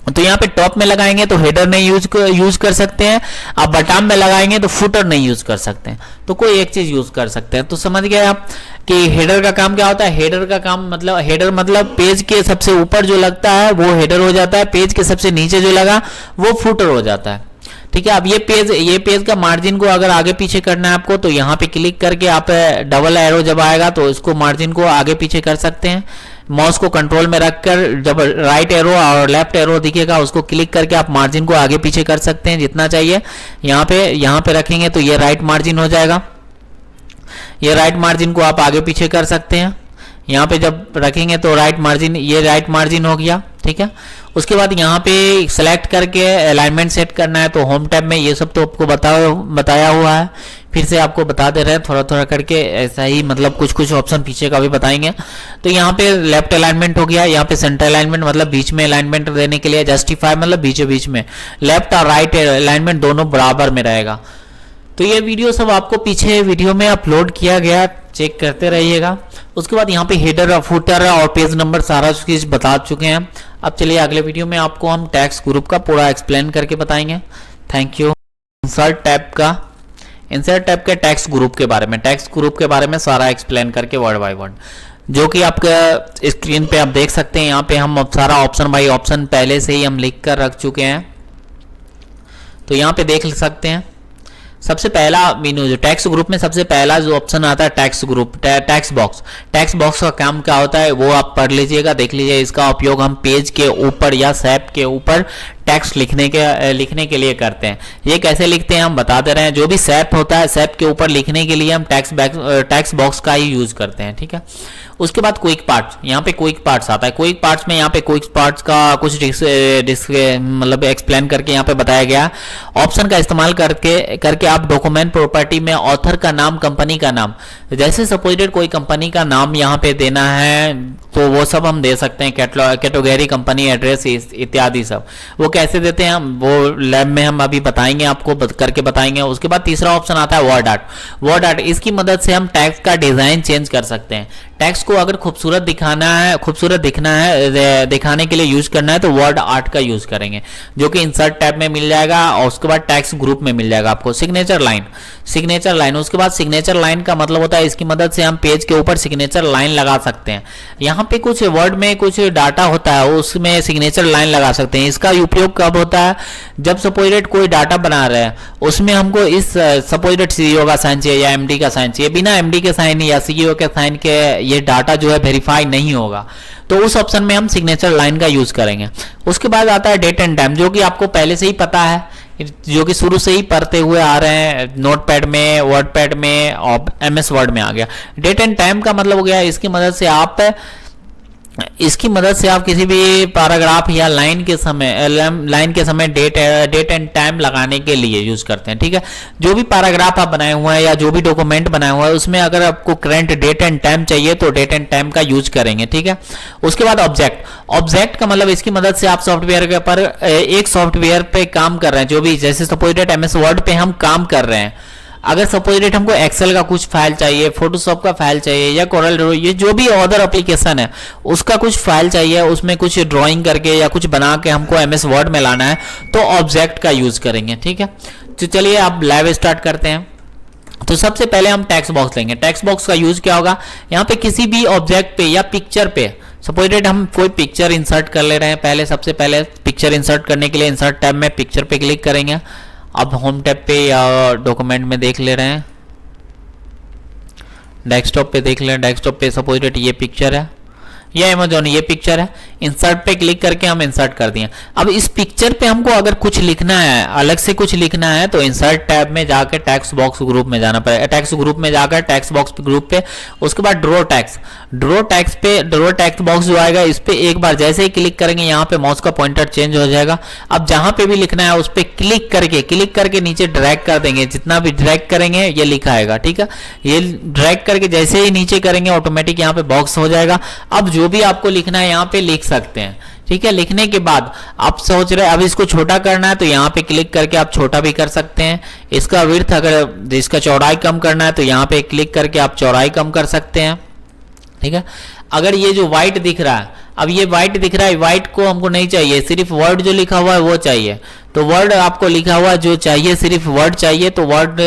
तो यहाँ पे टॉप में लगाएंगे तो हेडर नहीं यूज कर सकते हैं, आप बटन में लगाएंगे तो फुटर नहीं यूज कर सकते हैं, तो कोई एक चीज यूज कर सकते हैं। तो समझ गए आप कि हेडर का काम क्या होता है। हेडर का काम मतलब, हेडर मतलब पेज के सबसे ऊपर जो लगता है वो हेडर हो जाता है, पेज के सबसे नीचे जो लगा वो फुटर हो जाता है। ठीक है, अब ये पेज का मार्जिन को अगर आगे पीछे करना है आपको तो यहाँ पे क्लिक करके आप डबल एरो जब आएगा तो इसको मार्जिन को आगे पीछे कर सकते हैं। माउस को कंट्रोल में रखकर जब राइट एरो और लेफ्ट एरो दिखेगा उसको क्लिक करके आप मार्जिन को आगे पीछे कर सकते हैं जितना चाहिए। यहाँ पे रखेंगे तो ये राइट मार्जिन हो जाएगा, ये राइट मार्जिन को आप आगे पीछे कर सकते हैं। यहाँ पे जब रखेंगे तो राइट मार्जिन हो गया। ठीक है, उसके बाद यहाँ पे सेलेक्ट करके अलाइनमेंट सेट करना है तो होम टैब में, ये सब तो आपको बताया हुआ है, फिर से आपको बता दे रहे हैं थोड़ा थोड़ा करके, ऐसा ही मतलब कुछ कुछ ऑप्शन पीछे का भी बताएंगे। तो यहाँ पे लेफ्ट अलाइनमेंट हो गया, यहाँ पे सेंटर अलाइनमेंट मतलब बीच में अलाइनमेंट देने के लिए, जस्टिफाई मतलब बीच में, लेफ्ट और राइट अलाइनमेंट दोनों बराबर में रहेगा। तो ये वीडियो सब आपको पीछे वीडियो में अपलोड किया गया, चेक करते रहिएगा। उसके बाद यहाँ पे हेडर और फुटर और पेज नंबर सारा चीज बता चुके हैं। अब चलिए अगले वीडियो में आपको हम टैक्स ग्रुप का पूरा एक्सप्लेन करके बताएंगे। Thank you. इंसर्ट टैब के टैक्स ग्रुप के बारे में सारा एक्सप्लेन करके वर्ड बाय वर्ड, जो कि आपके स्क्रीन पे आप देख सकते हैं। यहाँ पे हम सारा ऑप्शन बाय ऑप्शन पहले से ही हम लिख कर रख चुके हैं, तो यहाँ पे देख सकते हैं। सबसे पहला मेनू जो टैक्स ग्रुप में सबसे पहला जो ऑप्शन आता है टैक्स ग्रुप, टैक्स बॉक्स का काम क्या होता है वो आप पढ़ लीजिएगा, देख लीजिए। इसका उपयोग हम पेज के ऊपर या सैप के ऊपर टेक्स्ट लिखने के लिए करते हैं। ये कैसे लिखते हैं हम बता दे रहे हैं। जो भी सैप होता है, सैप के ऊपर लिखने के लिए हम टैक्स बॉक्स का ही यूज करते हैं। ठीक है, उसके बाद क्विक पार्ट्स, यहाँ पे क्विक पार्ट्स आता है। क्विक पार्ट्स में यहाँ पे क्विक पार्ट्स का कुछ मतलब एक्सप्लेन करके यहाँ पे बताया गया। ऑप्शन का इस्तेमाल करके आप डॉक्यूमेंट प्रॉपर्टी में ऑथर का नाम, कंपनी का नाम, जैसे सपोजेड कोई कंपनी का नाम यहाँ पे देना है तो वो सब हम दे सकते हैं, कैटेगरी, कंपनी एड्रेस इत्यादि सब। वो कैसे देते हैं हम वो लैब में हम अभी बताएंगे, आपको करके बताएंगे। उसके बाद तीसरा ऑप्शन आता है वर्ड आर्ट। इसकी मदद से हम टेक्स्ट का डिजाइन चेंज कर सकते हैं। टेक्स्ट को अगर खूबसूरत दिखना है, दिखाने के लिए यूज करना है तो वर्ड आर्ट का यूज करेंगे, जो कि इंसर्ट टैब में मिल जाएगा। और उसके बाद टैक्स ग्रुप में मिल जाएगा आपको सिग्नेचर लाइन। उसके बाद सिग्नेचर लाइन का मतलब होता है इसकी मदद से हम पेज के ऊपर सिग्नेचर लाइन लगा सकते हैं। यहाँ पे कुछ वर्ड में कुछ डाटा होता है उसमें सिग्नेचर लाइन लगा सकते हैं। इसका उपयोग कब होता है, जब सपोजेड कोई डाटा बना रहे हैं उसमें हमको इस सपोजेड सीईओ का साइन चाहिए या एमडी का साइन चाहिए, बिना एमडी के साइन या सीईओ के साइन के ये डाटा जो है वेरीफाई नहीं होगा, तो उस ऑप्शन में हम सिग्नेचर लाइन का यूज करेंगे। उसके बाद आता है डेट एंड टाइम, जो कि आपको पहले से ही पता है, जो कि शुरू से ही पढ़ते हुए आ रहे हैं, नोटपैड में, वर्डपैड में और एमएस वर्ड में आ गया। डेट एंड टाइम का मतलब हो गया इसकी मदद से आप इसकी मदद से आप किसी भी पैराग्राफ या लाइन के समय डेट एंड टाइम लगाने के लिए यूज करते हैं। ठीक है, जो भी पैराग्राफ आप बनाए हुए हैं या जो भी डॉक्यूमेंट बनाए हुआ है उसमें अगर आपको करंट डेट एंड टाइम चाहिए तो डेट एंड टाइम का यूज करेंगे। ठीक है, उसके बाद ऑब्जेक्ट का मतलब इसकी मदद से आप सॉफ्टवेयर के पर एक सॉफ्टवेयर पे काम कर रहे हैं, जो भी जैसे सपोज डेट MS वर्ड पे हम काम कर रहे हैं, अगर सपोज डेट हमको एक्सेल का कुछ फाइल चाहिए, फोटोशॉप का फाइल चाहिए या कोरल ड्रॉ, ये जो भी अदर एप्लीकेशन है उसका कुछ फाइल चाहिए, उसमें कुछ ड्राइंग करके या कुछ बना के हमको MS वर्ड में लाना है तो ऑब्जेक्ट का यूज करेंगे। ठीक है, तो चलिए आप लाइव स्टार्ट करते हैं। तो सबसे पहले हम टेक्स्ट बॉक्स लेंगे। टेक्स्ट बॉक्स का यूज क्या होगा, यहाँ पे किसी भी ऑब्जेक्ट पे या पिक्चर पे, सपोज डेट हम कोई पिक्चर इंसर्ट कर ले रहे हैं, पहले सबसे पहले पिक्चर इंसर्ट करने के लिए इंसर्ट टैब में पिक्चर पे क्लिक करेंगे। अब होम टैब पे या डॉक्यूमेंट में देख ले रहे हैं, डेस्कटॉप पे देख ले रहे हैं, डेस्कटॉप पे सपोज डेट ये पिक्चर है या अमेजोन ये पिक्चर है, इंसर्ट पे क्लिक करके हम इंसर्ट कर दिए। अब इस पिक्चर पे हमको अगर कुछ लिखना है, अलग से कुछ लिखना है तो इंसर्ट टैब में जाकर टेक्स्ट बॉक्स ग्रुप में जाना पड़ेगा। टेक्स्ट ग्रुप में जाकर टेक्स्ट बॉक्स ग्रुप पे, उसके बाद ड्रॉ टेक्स्ट बॉक्स जो आएगा इस पे एक बार जैसे ही क्लिक करेंगे यहाँ पे माउस का पॉइंटर चेंज हो जाएगा। अब जहां पे भी लिखना है उस पे क्लिक करके नीचे ड्रैग कर देंगे, जितना भी ड्रैग करेंगे ये लिखा आएगा। ठीक है, ये ड्रैग करके जैसे ही नीचे करेंगे ऑटोमेटिक यहाँ पे बॉक्स हो जाएगा। अब जो भी आपको लिखना है यहाँ पे लिख सकते हैं। ठीक है, लिखने के बाद आप सोच रहे हैं अब इसको छोटा करना है तो यहाँ पे क्लिक करके आप छोटा भी कर सकते हैं। इसका विड्थ, अगर इसका चौड़ाई कम करना है तो यहाँ पे क्लिक करके आप चौड़ाई कम कर सकते हैं। ठीक है, अगर ये जो व्हाइट दिख रहा है, अब ये व्हाइट दिख रहा है, व्हाइट को हमको नहीं चाहिए, सिर्फ वर्ड जो लिखा हुआ है वो चाहिए। तो वर्ड आपको लिखा हुआ जो चाहिए, सिर्फ वर्ड चाहिए, तो वर्ड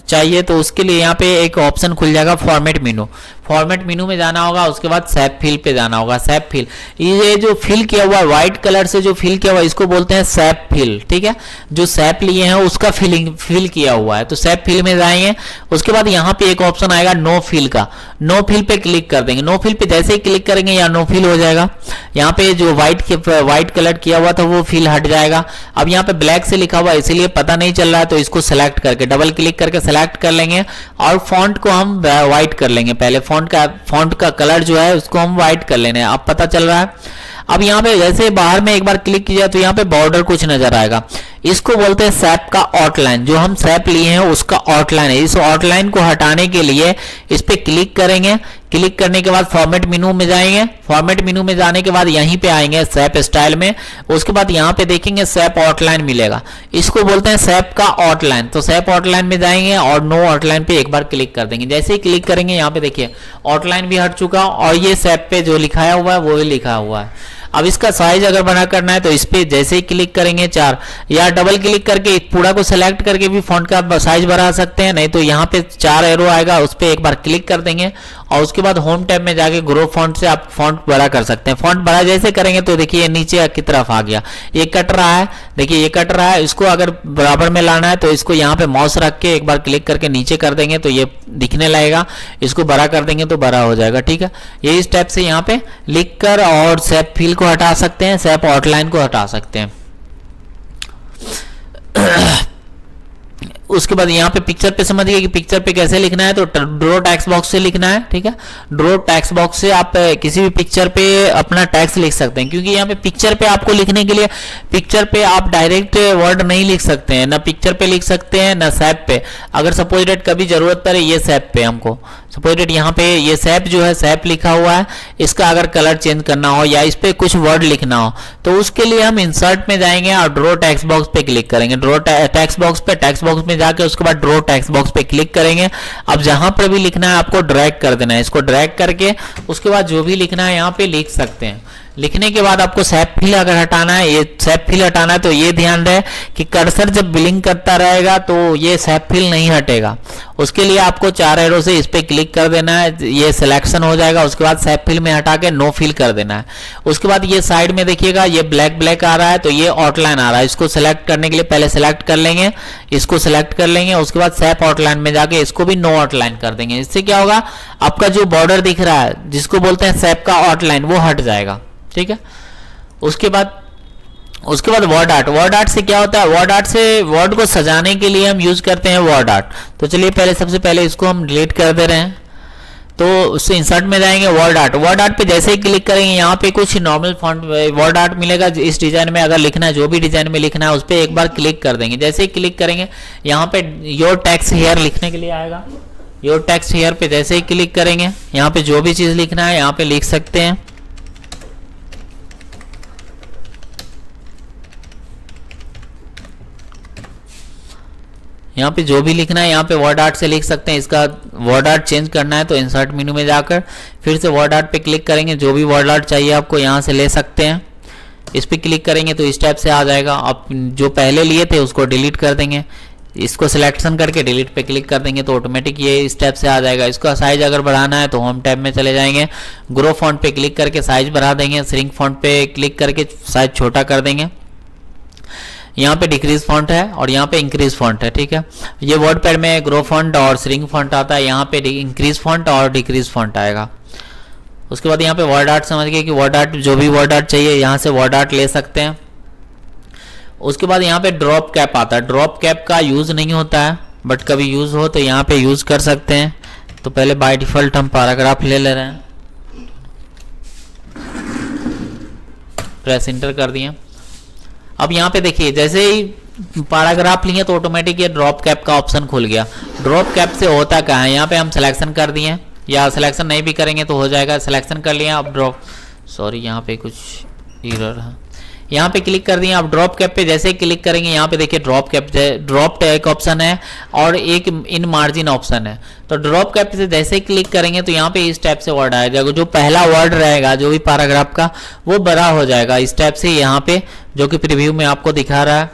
चाहिए तो उसके लिए यहाँ पे एक ऑप्शन खुल जाएगा फॉर्मेट मेनू में जाना होगा। उसके बाद सैप फिल पे जाना होगा। सैप फिल, ये जो फिल किया हुआ व्हाइट कलर से जो फिल किया हुआ इसको बोलते हैं सैप फिल। ठीक है, जो सैप लिए हैं उसका फिल किया हुआ है, तो सैप फिल में जाएंगे। उसके बाद यहाँ पे एक ऑप्शन आएगा नो फिल का, नो फिल पे क्लिक कर देंगे। नो फिल पे जैसे ही क्लिक करेंगे या नो फिल हो जाएगा। यहाँ पे जो व्हाइट कलर किया हुआ था वो फिल हट जाएगा। अब यहाँ पे ब्लैक से लिखा हुआ इसीलिए पता नहीं चल रहा है, तो इसको सेलेक्ट करके डबल क्लिक करके सेलेक्ट कर लेंगे और फॉन्ट को हम व्हाइट कर लेंगे। पहले फॉन्ट का कलर जो है उसको हम व्हाइट कर लेने, अब पता चल रहा है। अब यहाँ पे जैसे बाहर में एक बार क्लिक किया तो यहाँ पे बॉर्डर कुछ नजर आएगा, इसको बोलते हैं सैप का आउटलाइन। जो हम सैप लिए हैं उसका आउटलाइन है। इस आउटलाइन को हटाने के लिए इस पे क्लिक करेंगे। क्लिक करने के बाद फॉर्मेट मेनू में जाएंगे। फॉर्मेट मेनू में जाने के बाद यहीं पे आएंगे सैप स्टाइल में। उसके बाद यहाँ पे देखेंगे सैप आउटलाइन मिलेगा, इसको बोलते हैं सैप का आउटलाइन। तो सैप आउटलाइन में जाएंगे और नो आउटलाइन पे एक बार क्लिक कर देंगे। जैसे ही क्लिक करेंगे यहाँ पे देखिए आउटलाइन भी हट चुका और ये सैप पे जो लिखाया हुआ है वो भी लिखा हुआ है। अब इसका साइज अगर बड़ा करना है तो इस पे जैसे ही क्लिक करेंगे 4 या डबल क्लिक करके पूरा को सेलेक्ट करके भी फॉन्ट का साइज बढ़ा सकते हैं, नहीं तो यहाँ पे 4 एरो आएगा उस पे एक बार क्लिक कर देंगे और उसके बाद होम टैब में जाके ग्रो फॉन्ट से आप फॉन्ट बड़ा कर सकते हैं। फॉन्ट बड़ा जैसे करेंगे तो देखिए नीचे की तरफ आ गया, ये कट रहा है, देखिए ये कट रहा है। इसको अगर बराबर में लाना है तो इसको यहाँ पे माउस रख के एक बार क्लिक करके नीचे कर देंगे तो ये दिखने लगेगा, इसको बड़ा कर देंगे तो बड़ा हो जाएगा। ठीक है, ये इस टाइप से यहाँ पे लिख कर और सैप फिल को हटा सकते हैं, सैप आउटलाइन को हटा सकते हैं। उसके बाद यहाँ पे पिक्चर पे समझिए कि पिक्चर पे कैसे लिखना है, तो ड्रॉ टेक्स्ट बॉक्स से लिखना है। ठीक है, ड्रॉ टेक्स्ट बॉक्स से आप किसी भी पिक्चर पे अपना टेक्स्ट लिख सकते हैं, क्योंकि यहाँ पे पिक्चर पे आपको लिखने के लिए पिक्चर पे आप डायरेक्ट वर्ड नहीं लिख सकते हैं, ना पिक्चर पे लिख सकते हैं ना सैप पे। अगर सपोज डेट कभी जरूरत पड़े ये सैप पे हमको सपोज डेट यहाँ पे ये सैप जो है सैप लिखा हुआ है, इसका अगर कलर चेंज करना हो या इस पे कुछ वर्ड लिखना हो तो उसके लिए हम इंसर्ट में जाएंगे और ड्रॉ टेक्स्ट बॉक्स पे क्लिक करेंगे। ड्रॉ टेक्स्ट बॉक्स में जाके उसके बाद ड्रॉ टेक्स्ट बॉक्स पे क्लिक करेंगे। अब जहां पर भी लिखना है आपको ड्रैग कर देना है, इसको ड्रैग करके उसके बाद जो भी लिखना है यहाँ पे लिख सकते हैं। लिखने के बाद आपको सैप फिल अगर हटाना है, ये सैप फिल हटाना है तो ये ध्यान रहे कि कर्सर जब ब्लिंक करता रहेगा तो ये सैप फिल नहीं हटेगा। उसके लिए आपको 4 एरो से इस पे क्लिक कर देना है, ये सिलेक्शन हो जाएगा। उसके बाद सैप फिल में हटा के नो फिल कर देना है। उसके बाद ये साइड में देखिएगा ये ब्लैक आ रहा है तो ये आउटलाइन आ रहा है, इसको सिलेक्ट करने के लिए पहले सिलेक्ट कर लेंगे, इसको सिलेक्ट कर लेंगे। उसके बाद सैप आउटलाइन में जाके इसको भी नो आउटलाइन कर देंगे। इससे क्या होगा, आपका जो बॉर्डर दिख रहा है जिसको बोलते हैं सैप का आउटलाइन वो हट जाएगा। ठीक है, उसके बाद वर्ड आर्ट से क्या होता है, वर्ड आर्ट से वर्ड को सजाने के लिए हम यूज करते हैं वर्ड आर्ट। तो चलिए सबसे पहले इसको हम डिलीट कर दे रहे हैं। तो उससे इंसर्ट में जाएंगे, वर्ड आर्ट। वर्ड आर्ट पे जैसे ही क्लिक करेंगे यहाँ पे कुछ नॉर्मल फॉन्ट वर्ड आर्ट मिलेगा। इस डिजाइन में अगर लिखना है, जो भी डिजाइन में लिखना है उस पर एक बार क्लिक कर देंगे। जैसे ही क्लिक करेंगे यहाँ पे योर टेक्स्ट हियर लिखने के लिए आएगा। योर टेक्स्ट हियर पे जैसे ही क्लिक करेंगे यहाँ पे जो भी चीज लिखना है यहाँ पे लिख सकते हैं। यहाँ पे जो भी लिखना है यहाँ पे वर्ड आर्ट से लिख सकते हैं। इसका वर्ड आर्ट चेंज करना है तो इंसर्ट मेनू में जाकर फिर से वर्ड आर्ट पे क्लिक करेंगे। जो भी वर्ड आर्ट चाहिए आपको यहाँ से ले सकते हैं। इस पे क्लिक करेंगे तो इस टाइप से आ जाएगा। आप जो पहले लिए थे उसको डिलीट कर देंगे। इसको सिलेक्शन करके डिलीट पे क्लिक कर देंगे तो ऑटोमेटिक ये इस टाइप से आ जाएगा। इसका साइज अगर बढ़ाना है तो होम टैब में चले जाएंगे, ग्रो फॉन्ट पे क्लिक करके साइज बढ़ा देंगे, श्रिंक फॉन्ट पे क्लिक करके साइज छोटा कर देंगे। यहाँ पे डिक्रीज फॉन्ट है और यहाँ पे इंक्रीज फॉन्ट है, ठीक है। ये वर्ड पैड में ग्रो फॉन्ट और श्रिंक फॉन्ट आता है, यहाँ पे इंक्रीज फॉन्ट और डिक्रीज फॉन्ट आएगा। उसके बाद यहाँ पे वर्ड आर्ट समझ गए कि वर्ड आर्ट जो भी वर्ड आर्ट चाहिए यहाँ से वर्ड आर्ट ले सकते हैं। उसके बाद यहाँ पे ड्रॉप कैप आता है। ड्रॉप कैप का यूज नहीं होता है बट कभी यूज हो तो यहाँ पे यूज कर सकते हैं। तो पहले बाय डिफॉल्ट हम पैराग्राफ ले रहे हैं, प्रेस इंटर कर दिए। अब यहाँ पे देखिए जैसे ही पैराग्राफ लिए तो ऑटोमेटिक ये ड्रॉप कैप का ऑप्शन खुल गया। ड्रॉप कैप से होता क्या है, यहाँ पे हम सिलेक्शन कर दिए या सिलेक्शन नहीं भी करेंगे तो हो जाएगा। सिलेक्शन कर लिया, अब ड्रॉप यहाँ पे कुछ एरर है, यहाँ पे क्लिक कर दिए। आप ड्रॉप कैप पे जैसे ही क्लिक करेंगे यहाँ पे देखिए ड्रॉप एक ऑप्शन है और एक इन मार्जिन ऑप्शन है। तो ड्रॉप कैप से जैसे ही क्लिक करेंगे तो यहाँ पे इस टाइप से वर्ड आ जाएगा। जो पहला वर्ड रहेगा जो भी पैराग्राफ का वो बड़ा हो जाएगा इस टाइप से, यहाँ पे जो कि प्रीव्यू में आपको दिखा रहा है।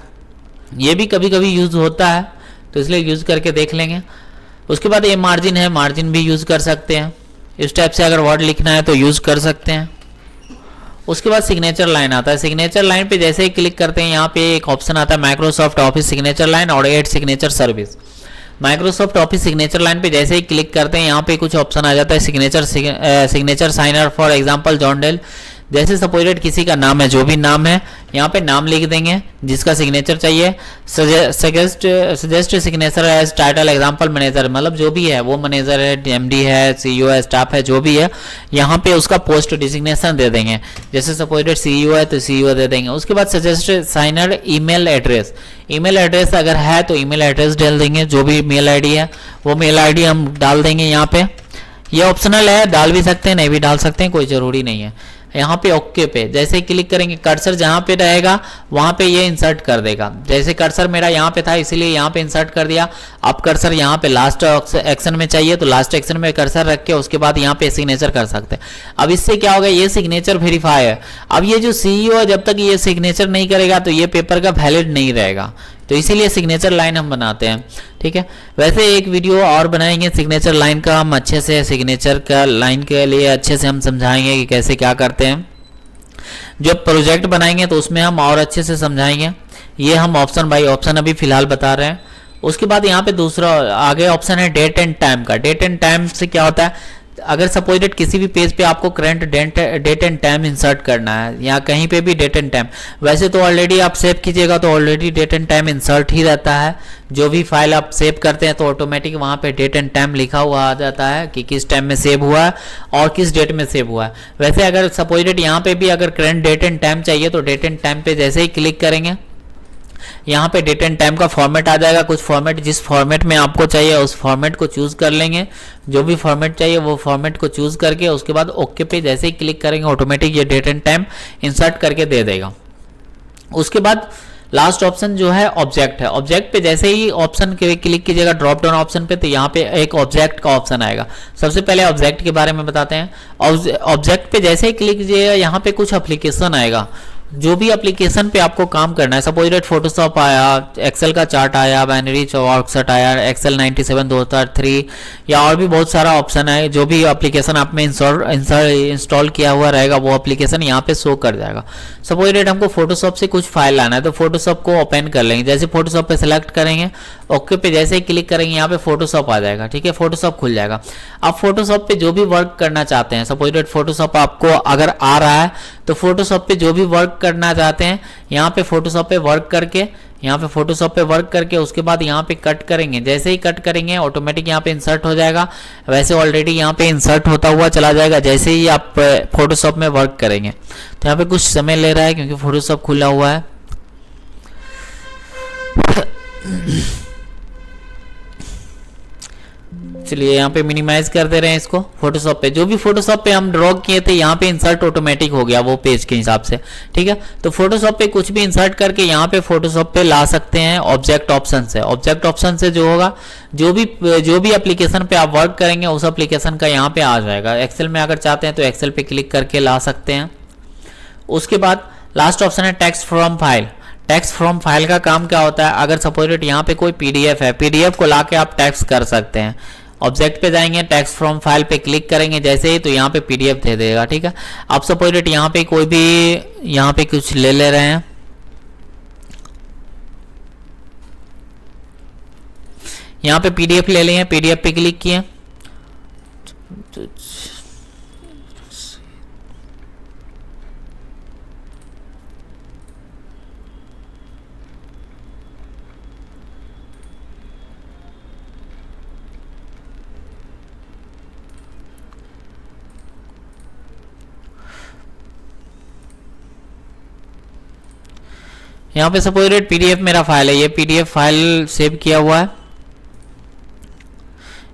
ये भी कभी कभी यूज होता है तो इसलिए यूज करके देख लेंगे। उसके बाद ये मार्जिन है, मार्जिन भी यूज कर सकते हैं। इस टाइप से अगर वर्ड लिखना है तो यूज कर सकते हैं। उसके बाद सिग्नेचर लाइन आता है। सिग्नेचर लाइन पे जैसे ही क्लिक करते हैं यहाँ पे एक ऑप्शन आता है माइक्रोसॉफ्ट ऑफिस सिग्नेचर लाइन और add signature service. Microsoft office signature line पे जैसे ही क्लिक करते हैं यहाँ पे कुछ ऑप्शन आ जाता है signature signer for example John Dale. जैसे सपोजेड किसी का नाम है, जो भी नाम है यहाँ पे नाम लिख देंगे जिसका सिग्नेचर चाहिए। Suggest signature as title example manager, मतलब जो भी है वो मैनेजर है, एमडी है, सीईओ है, स्टाफ है, जो भी है यहाँ पे उसका पोस्ट डिजिग्नेशन दे देंगे। जैसे सपोजेड सीईओ है तो सीईओ दे देंगे। उसके बाद suggest signer email address, email address अगर है तो ईमेल एड्रेस डाल देंगे। जो भी मेल आईडी है वो मेल आईडी हम डाल देंगे। यहाँ पे ये ऑप्शनल है, डाल भी सकते हैं नहीं भी डाल सकते हैं, कोई जरूरी नहीं है। यहाँ पे ओके पे जैसे क्लिक करेंगे कर्सर जहाँ पे रहेगा वहाँ पे ये इंसर्ट कर देगा। जैसे कर्सर मेरा यहाँ पे था इसीलिए यहाँ पे इंसर्ट कर दिया। अब कर्सर यहाँ पे लास्ट एक्शन में चाहिए तो लास्ट एक्शन में कर्सर रख के उसके बाद यहाँ पे सिग्नेचर कर सकते हैं। अब इससे क्या होगा, ये सिग्नेचर वेरीफाई है। अब ये जो सीईओ है जब तक ये सिग्नेचर नहीं करेगा तो ये पेपर का वैलिड नहीं रहेगा, तो इसीलिए सिग्नेचर लाइन हम बनाते हैं, ठीक है। वैसे एक वीडियो और बनाएंगे सिग्नेचर लाइन का, हम अच्छे से सिग्नेचर का लाइन के लिए अच्छे से हम समझाएंगे कि कैसे क्या करते हैं। जब प्रोजेक्ट बनाएंगे तो उसमें हम और अच्छे से समझाएंगे। ये हम ऑप्शन बाय ऑप्शन अभी फिलहाल बता रहे हैं। उसके बाद यहाँ पे दूसरा आगे ऑप्शन है डेट एंड टाइम का। डेट एंड टाइम से क्या होता है, अगर सपोजेड किसी भी पेज पे आपको current date and time insert करना है या कहीं पे भी डेट एंड टाइम, वैसे तो ऑलरेडी आप सेव कीजिएगा तो already date and time insert ही रहता है। जो भी फाइल आप सेव करते हैं तो ऑटोमेटिक वहाँ पे डेट एंड टाइम लिखा हुआ आ जाता है कि किस टाइम में सेव हुआ है और किस डेट में सेव हुआ है। वैसे अगर सपोजेड यहाँ पे भी अगर करंट डेट एंड टाइम चाहिए तो डेट एंड टाइम पे जैसे ही क्लिक करेंगे यहाँ पे डेट एंड टाइम का फॉर्मेट आ जाएगा। कुछ फॉर्मेट जिस फॉर्मेट में आपको चाहिए उस फॉर्मेट को चूज कर लेंगे। जो भी फॉर्मेट चाहिए वो फॉर्मेट को चूज करके उसके बाद ओके पे जैसे ही क्लिक करेंगे ऑटोमेटिक ये डेट एंड टाइम इंसर्ट करके दे देगा। उसके बाद लास्ट ऑप्शन जो है ऑब्जेक्ट है। ऑब्जेक्ट पे जैसे ही ऑप्शन क्लिक कीजिएगा ड्रॉप डाउन ऑप्शन पे तो यहाँ पे एक ऑब्जेक्ट का ऑप्शन आएगा। सबसे पहले ऑब्जेक्ट के बारे में बताते हैं। ऑब्जेक्ट पे जैसे ही क्लिक कीजिएगा यहाँ पे कुछ एप्लीकेशन आएगा। जो भी एप्लीकेशन पे आपको काम करना है, सपोज डेट फोटोशॉप आया, एक्सेल का चार्ट आया, बाइनरी वर्कसेट आया, एक्सेल 97 2003 या और भी बहुत सारा ऑप्शन है। जो भी एप्लीकेशन आप में इंस्टॉल किया हुआ रहेगा वो एप्लीकेशन यहाँ पे शो कर जाएगा। सपोज डेट हमको फोटोशॉप से कुछ फाइल लाना है तो फोटोशॉप को ओपन कर लेंगे। जैसे फोटोशॉप पे सिलेक्ट करेंगे ओके पे जैसे ही क्लिक करेंगे यहाँ पे फोटोशॉप आ जाएगा, ठीक है। फोटोशॉप खुल जाएगा। अब फोटोशॉप पे जो भी वर्क करना चाहते हैं, सपोज डेट फोटोशॉप आपको अगर आ रहा है तो फोटोशॉप पे जो भी वर्क करना चाहते हैं यहाँ पे फोटोशॉप पे वर्क करके, यहाँ पे फोटोशॉप पे वर्क करके उसके बाद यहाँ पे कट करेंगे। जैसे ही कट करेंगे ऑटोमेटिक यहाँ पे इंसर्ट हो जाएगा। वैसे ऑलरेडी यहाँ पे इंसर्ट होता हुआ चला जाएगा जैसे ही आप फोटोशॉप में वर्क करेंगे। तो यहाँ पे कुछ समय ले रहा है क्योंकि फोटोशॉप खुला हुआ है। चलिए यहाँ पे मिनिमाइज कर दे रहे हैं इसको। फोटोशॉप पे जो भी फोटोशॉप पे हम ड्रॉ किए थे यहाँ पे इंसर्ट ऑटोमेटिक हो गया वो पेज के हिसाब से, ठीक है। तो फोटोशॉप पे कुछ भी इंसर्ट करके यहाँ पे फोटोशॉप पे ला सकते हैं ऑब्जेक्ट ऑप्शन से। ऑब्जेक्ट ऑप्शन से जो होगा, जो भी एप्लीकेशन पे आप वर्क करेंगे उस एप्लीकेशन का यहाँ पे आ जाएगा। एक्सेल में अगर चाहते हैं तो एक्सेल पे क्लिक करके ला सकते हैं। उसके बाद लास्ट ऑप्शन है text from file. Text from file का काम क्या होता है, अगर सपोज यहाँ पे कोई पीडीएफ है, पीडीएफ को लाके आप टेक्स्ट कर सकते हैं। ऑब्जेक्ट पे जाएंगे, टेक्स्ट फ्रॉम फाइल पे क्लिक करेंगे जैसे ही, तो यहाँ पे पीडीएफ दे देगा, ठीक है। आप सपोज यहाँ पे कोई भी यहाँ पे कुछ ले रहे हैं, यहाँ पे पीडीएफ ले लिए, पीडीएफ पे क्लिक किए, यहाँ पे सपोज पीडीएफ मेरा फाइल है, ये पीडीएफ फाइल सेव किया हुआ है,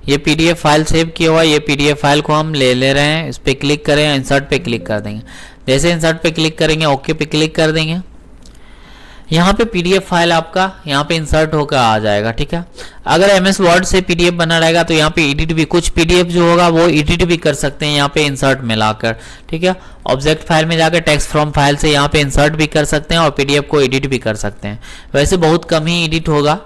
ये पीडीएफ फाइल सेव किया हुआ है। ये पीडीएफ फाइल को हम ले रहे हैं, इस पे क्लिक करें, इंसर्ट पे क्लिक कर देंगे। जैसे इंसर्ट पे क्लिक करेंगे ओके पे क्लिक कर देंगे, यहाँ पे पीडीएफ फाइल आपका यहाँ पे इंसर्ट होकर आ जाएगा, ठीक है। अगर एमएस वर्ड से पीडीएफ बना रहेगा तो यहाँ पे एडिट भी, कुछ पीडीएफ जो होगा वो एडिट भी कर सकते हैं यहाँ पे इंसर्ट में लाकर, ठीक है। ऑब्जेक्ट फाइल में जाकर टेक्स्ट फ्रॉम फाइल से यहाँ पे इंसर्ट भी कर सकते हैं और पीडीएफ को एडिट भी कर सकते हैं। वैसे बहुत कम ही एडिट होगा,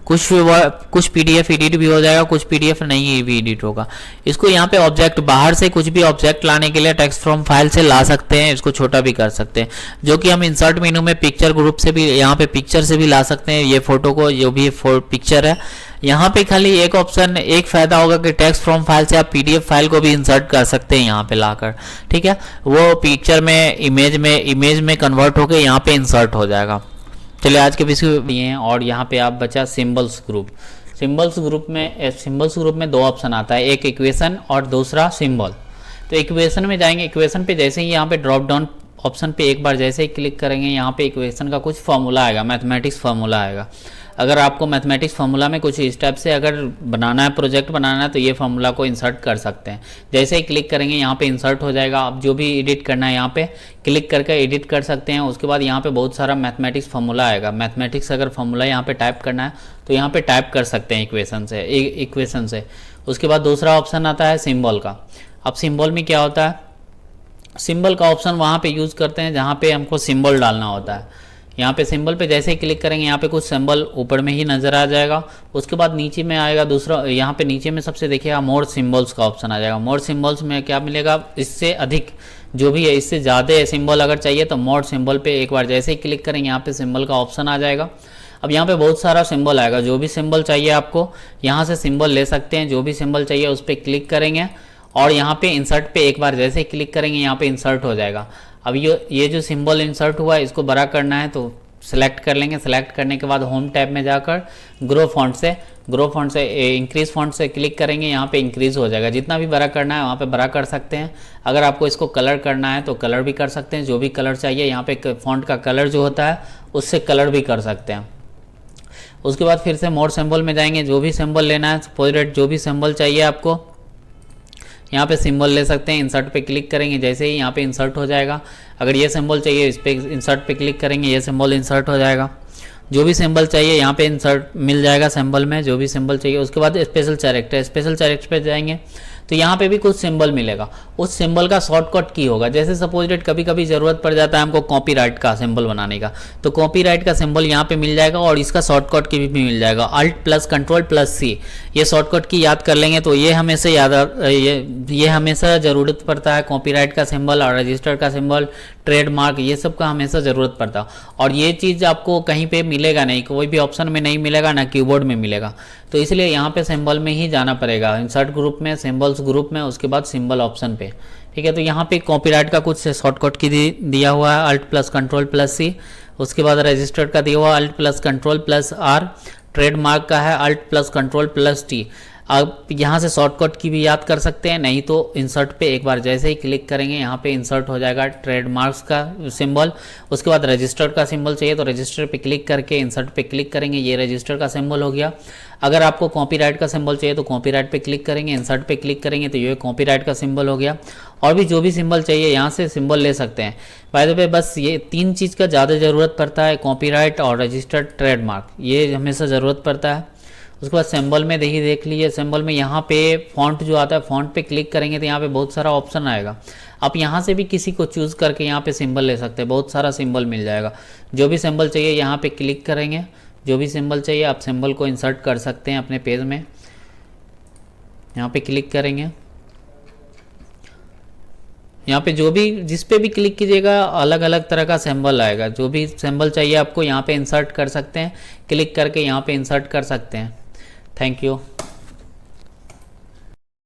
कुछ पीडीएफ एडिट भी हो जाएगा, कुछ पीडीएफ नहीं भी एडिट होगा। इसको यहाँ पे ऑब्जेक्ट, बाहर से कुछ भी ऑब्जेक्ट लाने के लिए टेक्स्ट फ्रॉम फाइल से ला सकते हैं, इसको छोटा भी कर सकते हैं, जो कि हम इंसर्ट मेनू में पिक्चर ग्रुप से भी, यहाँ पे पिक्चर से भी ला सकते हैं। ये फोटो को, जो भी पिक्चर है, यहाँ पे खाली एक ऑप्शन, एक फायदा होगा कि टेक्स्ट फ्रॉम फाइल से आप पीडीएफ फाइल को भी इंसर्ट कर सकते हैं यहाँ पे लाकर, ठीक है। वो पिक्चर में, इमेज में कन्वर्ट होकर यहाँ पे इंसर्ट हो जाएगा। चलिए आज के विषय ये हैं। और यहाँ पे आप बचा सिंबल्स ग्रुप। सिंबल्स ग्रुप में दो ऑप्शन आता है, एक इक्वेशन और दूसरा सिंबल। तो इक्वेशन में जाएंगे, इक्वेशन पे जैसे ही यहाँ पे ड्रॉप डाउन ऑप्शन पे एक बार जैसे ही क्लिक करेंगे, यहाँ पे इक्वेशन का कुछ फॉर्मूला आएगा, मैथमेटिक्स फॉर्मूला आएगा। अगर आपको मैथमेटिक्स फार्मूला में कुछ इस टाइप से अगर बनाना है, प्रोजेक्ट बनाना है, तो ये फार्मूला को इंसर्ट कर सकते हैं। जैसे ही क्लिक करेंगे यहाँ पे इंसर्ट हो जाएगा। आप जो भी एडिट करना है यहाँ पे क्लिक करके एडिट कर सकते हैं। उसके बाद यहाँ पे बहुत सारा मैथमेटिक्स फार्मूला आएगा। मैथमेटिक्स अगर फार्मूला यहाँ पे टाइप करना है तो यहाँ पे टाइप कर सकते हैं इक्वेशन से। उसके बाद दूसरा ऑप्शन आता है सिम्बल का। अब सिम्बल में क्या होता है, सिंबल का ऑप्शन वहाँ पे यूज़ करते हैं जहाँ पे हमको सिंबल डालना होता है। यहाँ पे सिंबल पे जैसे ही क्लिक करेंगे यहाँ पे कुछ सिंबल ऊपर में ही नज़र आ जाएगा। उसके बाद नीचे में आएगा दूसरा, यहाँ पे नीचे में सबसे देखिएगा मोर सिंबल्स का ऑप्शन आ जाएगा। मोर सिंबल्स में क्या मिलेगा, इससे अधिक जो भी है, इससे ज़्यादा सिंबल अगर चाहिए तो मोर सिंबल पे एक बार जैसे ही क्लिक करेंगे यहाँ पे सिंबल का ऑप्शन आ जाएगा। अब यहाँ पे बहुत सारा सिंबल आएगा, जो भी सिंबल चाहिए आपको यहाँ से सिंबल ले सकते हैं। जो भी सिंबल चाहिए उस पर क्लिक करेंगे और यहाँ पे इंसर्ट पे एक बार जैसे ही क्लिक करेंगे यहाँ पे इंसर्ट हो जाएगा। अब ये जो सिंबल इंसर्ट हुआ है इसको बड़ा करना है तो सेलेक्ट कर लेंगे। सेलेक्ट करने के बाद होम टैब में जाकर ग्रो फॉन्ट से इंक्रीज फॉन्ट से क्लिक करेंगे, यहाँ पे इंक्रीज हो जाएगा। जितना भी बड़ा करना है वहाँ पे बड़ा कर सकते हैं। अगर आपको इसको कलर करना है तो कलर भी कर सकते हैं, जो भी कलर चाहिए यहाँ पे फॉन्ट का कलर जो होता है उससे कलर भी कर सकते हैं। उसके बाद फिर से मोर सिंबल में जाएंगे, जो भी सिंबल लेना है, सपोज जो भी सिंबल चाहिए आपको यहाँ पे सिंबल ले सकते हैं। इंसर्ट पे क्लिक करेंगे जैसे ही यहाँ पे इंसर्ट हो जाएगा। अगर ये सिंबल चाहिए इस पे इंसर्ट पे क्लिक करेंगे, ये सिंबल इंसर्ट हो जाएगा। जो भी सिंबल चाहिए यहाँ पे इंसर्ट मिल जाएगा सिंबल में, जो भी सिंबल चाहिए। उसके बाद स्पेशल कैरेक्टर पे जाएंगे तो यहाँ पे भी कुछ सिंबल मिलेगा। उस सिंबल का शॉर्टकट की होगा। जैसे सपोज कभी कभी ज़रूरत पड़ जाता है हमको कॉपीराइट का सिंबल बनाने का, तो कॉपीराइट का सिंबल यहाँ पे मिल जाएगा और इसका शॉर्टकट की भी मिल जाएगा, Alt+Ctrl+C। ये शॉर्टकट की याद कर लेंगे तो ये हमेशा ये हमेशा ज़रूरत पड़ता है। कॉपीराइट का सिंबल और रजिस्टर का सिंबल, ट्रेडमार्क, ये सब का हमेशा ज़रूरत पड़ता है। और ये चीज़ आपको कहीं पे मिलेगा नहीं, कोई भी ऑप्शन में नहीं मिलेगा, ना कीबोर्ड में मिलेगा। तो इसलिए यहाँ पे सिंबल में ही जाना पड़ेगा। इंसर्ट ग्रुप में, सिंबल्स ग्रुप में, उसके बाद सिंबल ऑप्शन पे ठीक है। तो यहाँ पे कॉपीराइट का कुछ शॉर्टकट की दिया हुआ है, alt plus control plus C. उसके बाद रजिस्टर्ड का दिया हुआ alt plus control plus R. Trademark का है alt plus control plus T. आप यहाँ से शॉर्टकट की भी याद कर सकते हैं, नहीं तो इंसर्ट पे एक बार जैसे ही क्लिक करेंगे यहाँ पे इंसर्ट हो जाएगा ट्रेडमार्क्स का सिंबल। उसके बाद रजिस्टर्ड का सिंबल चाहिए तो रजिस्टर पे क्लिक करके इंसर्ट पे क्लिक करेंगे, ये रजिस्टर का सिंबल हो गया। अगर आपको कॉपीराइट का सिंबल चाहिए तो कॉपीराइट पे क्लिक करेंगे, इंसर्ट पे क्लिक करेंगे तो ये कॉपीराइट का सिंबल हो गया। और भी जो भी सिंबल चाहिए यहाँ से सिंबल ले सकते हैं। बाय द वे बस ये 3 चीज़ का ज़्यादा ज़रूरत पड़ता है, कॉपीराइट और रजिस्टर्ड ट्रेडमार्क, ये हमेशा ज़रूरत पड़ता है। उसके बाद सिंबल में देखिए, देख लीजिए सिंबल में यहाँ पे फॉन्ट जो आता है, फॉन्ट पे क्लिक करेंगे तो यहाँ पे बहुत सारा ऑप्शन आएगा। आप यहाँ से भी किसी को चूज़ करके यहाँ पे सिंबल ले सकते हैं, बहुत सारा सिंबल मिल जाएगा। जो भी सिंबल चाहिए यहाँ पे क्लिक करेंगे, जो भी सिंबल चाहिए आप सिंबल को इंसर्ट कर सकते हैं अपने पेज में। यहाँ पे क्लिक करेंगे, यहाँ पे जो भी जिस पे भी क्लिक कीजिएगा अलग अलग तरह का सिंबल आएगा। जो भी सिंबल चाहिए आपको यहाँ पे इंसर्ट कर सकते हैं, क्लिक करके यहाँ पे इंसर्ट कर सकते हैं। Thank you.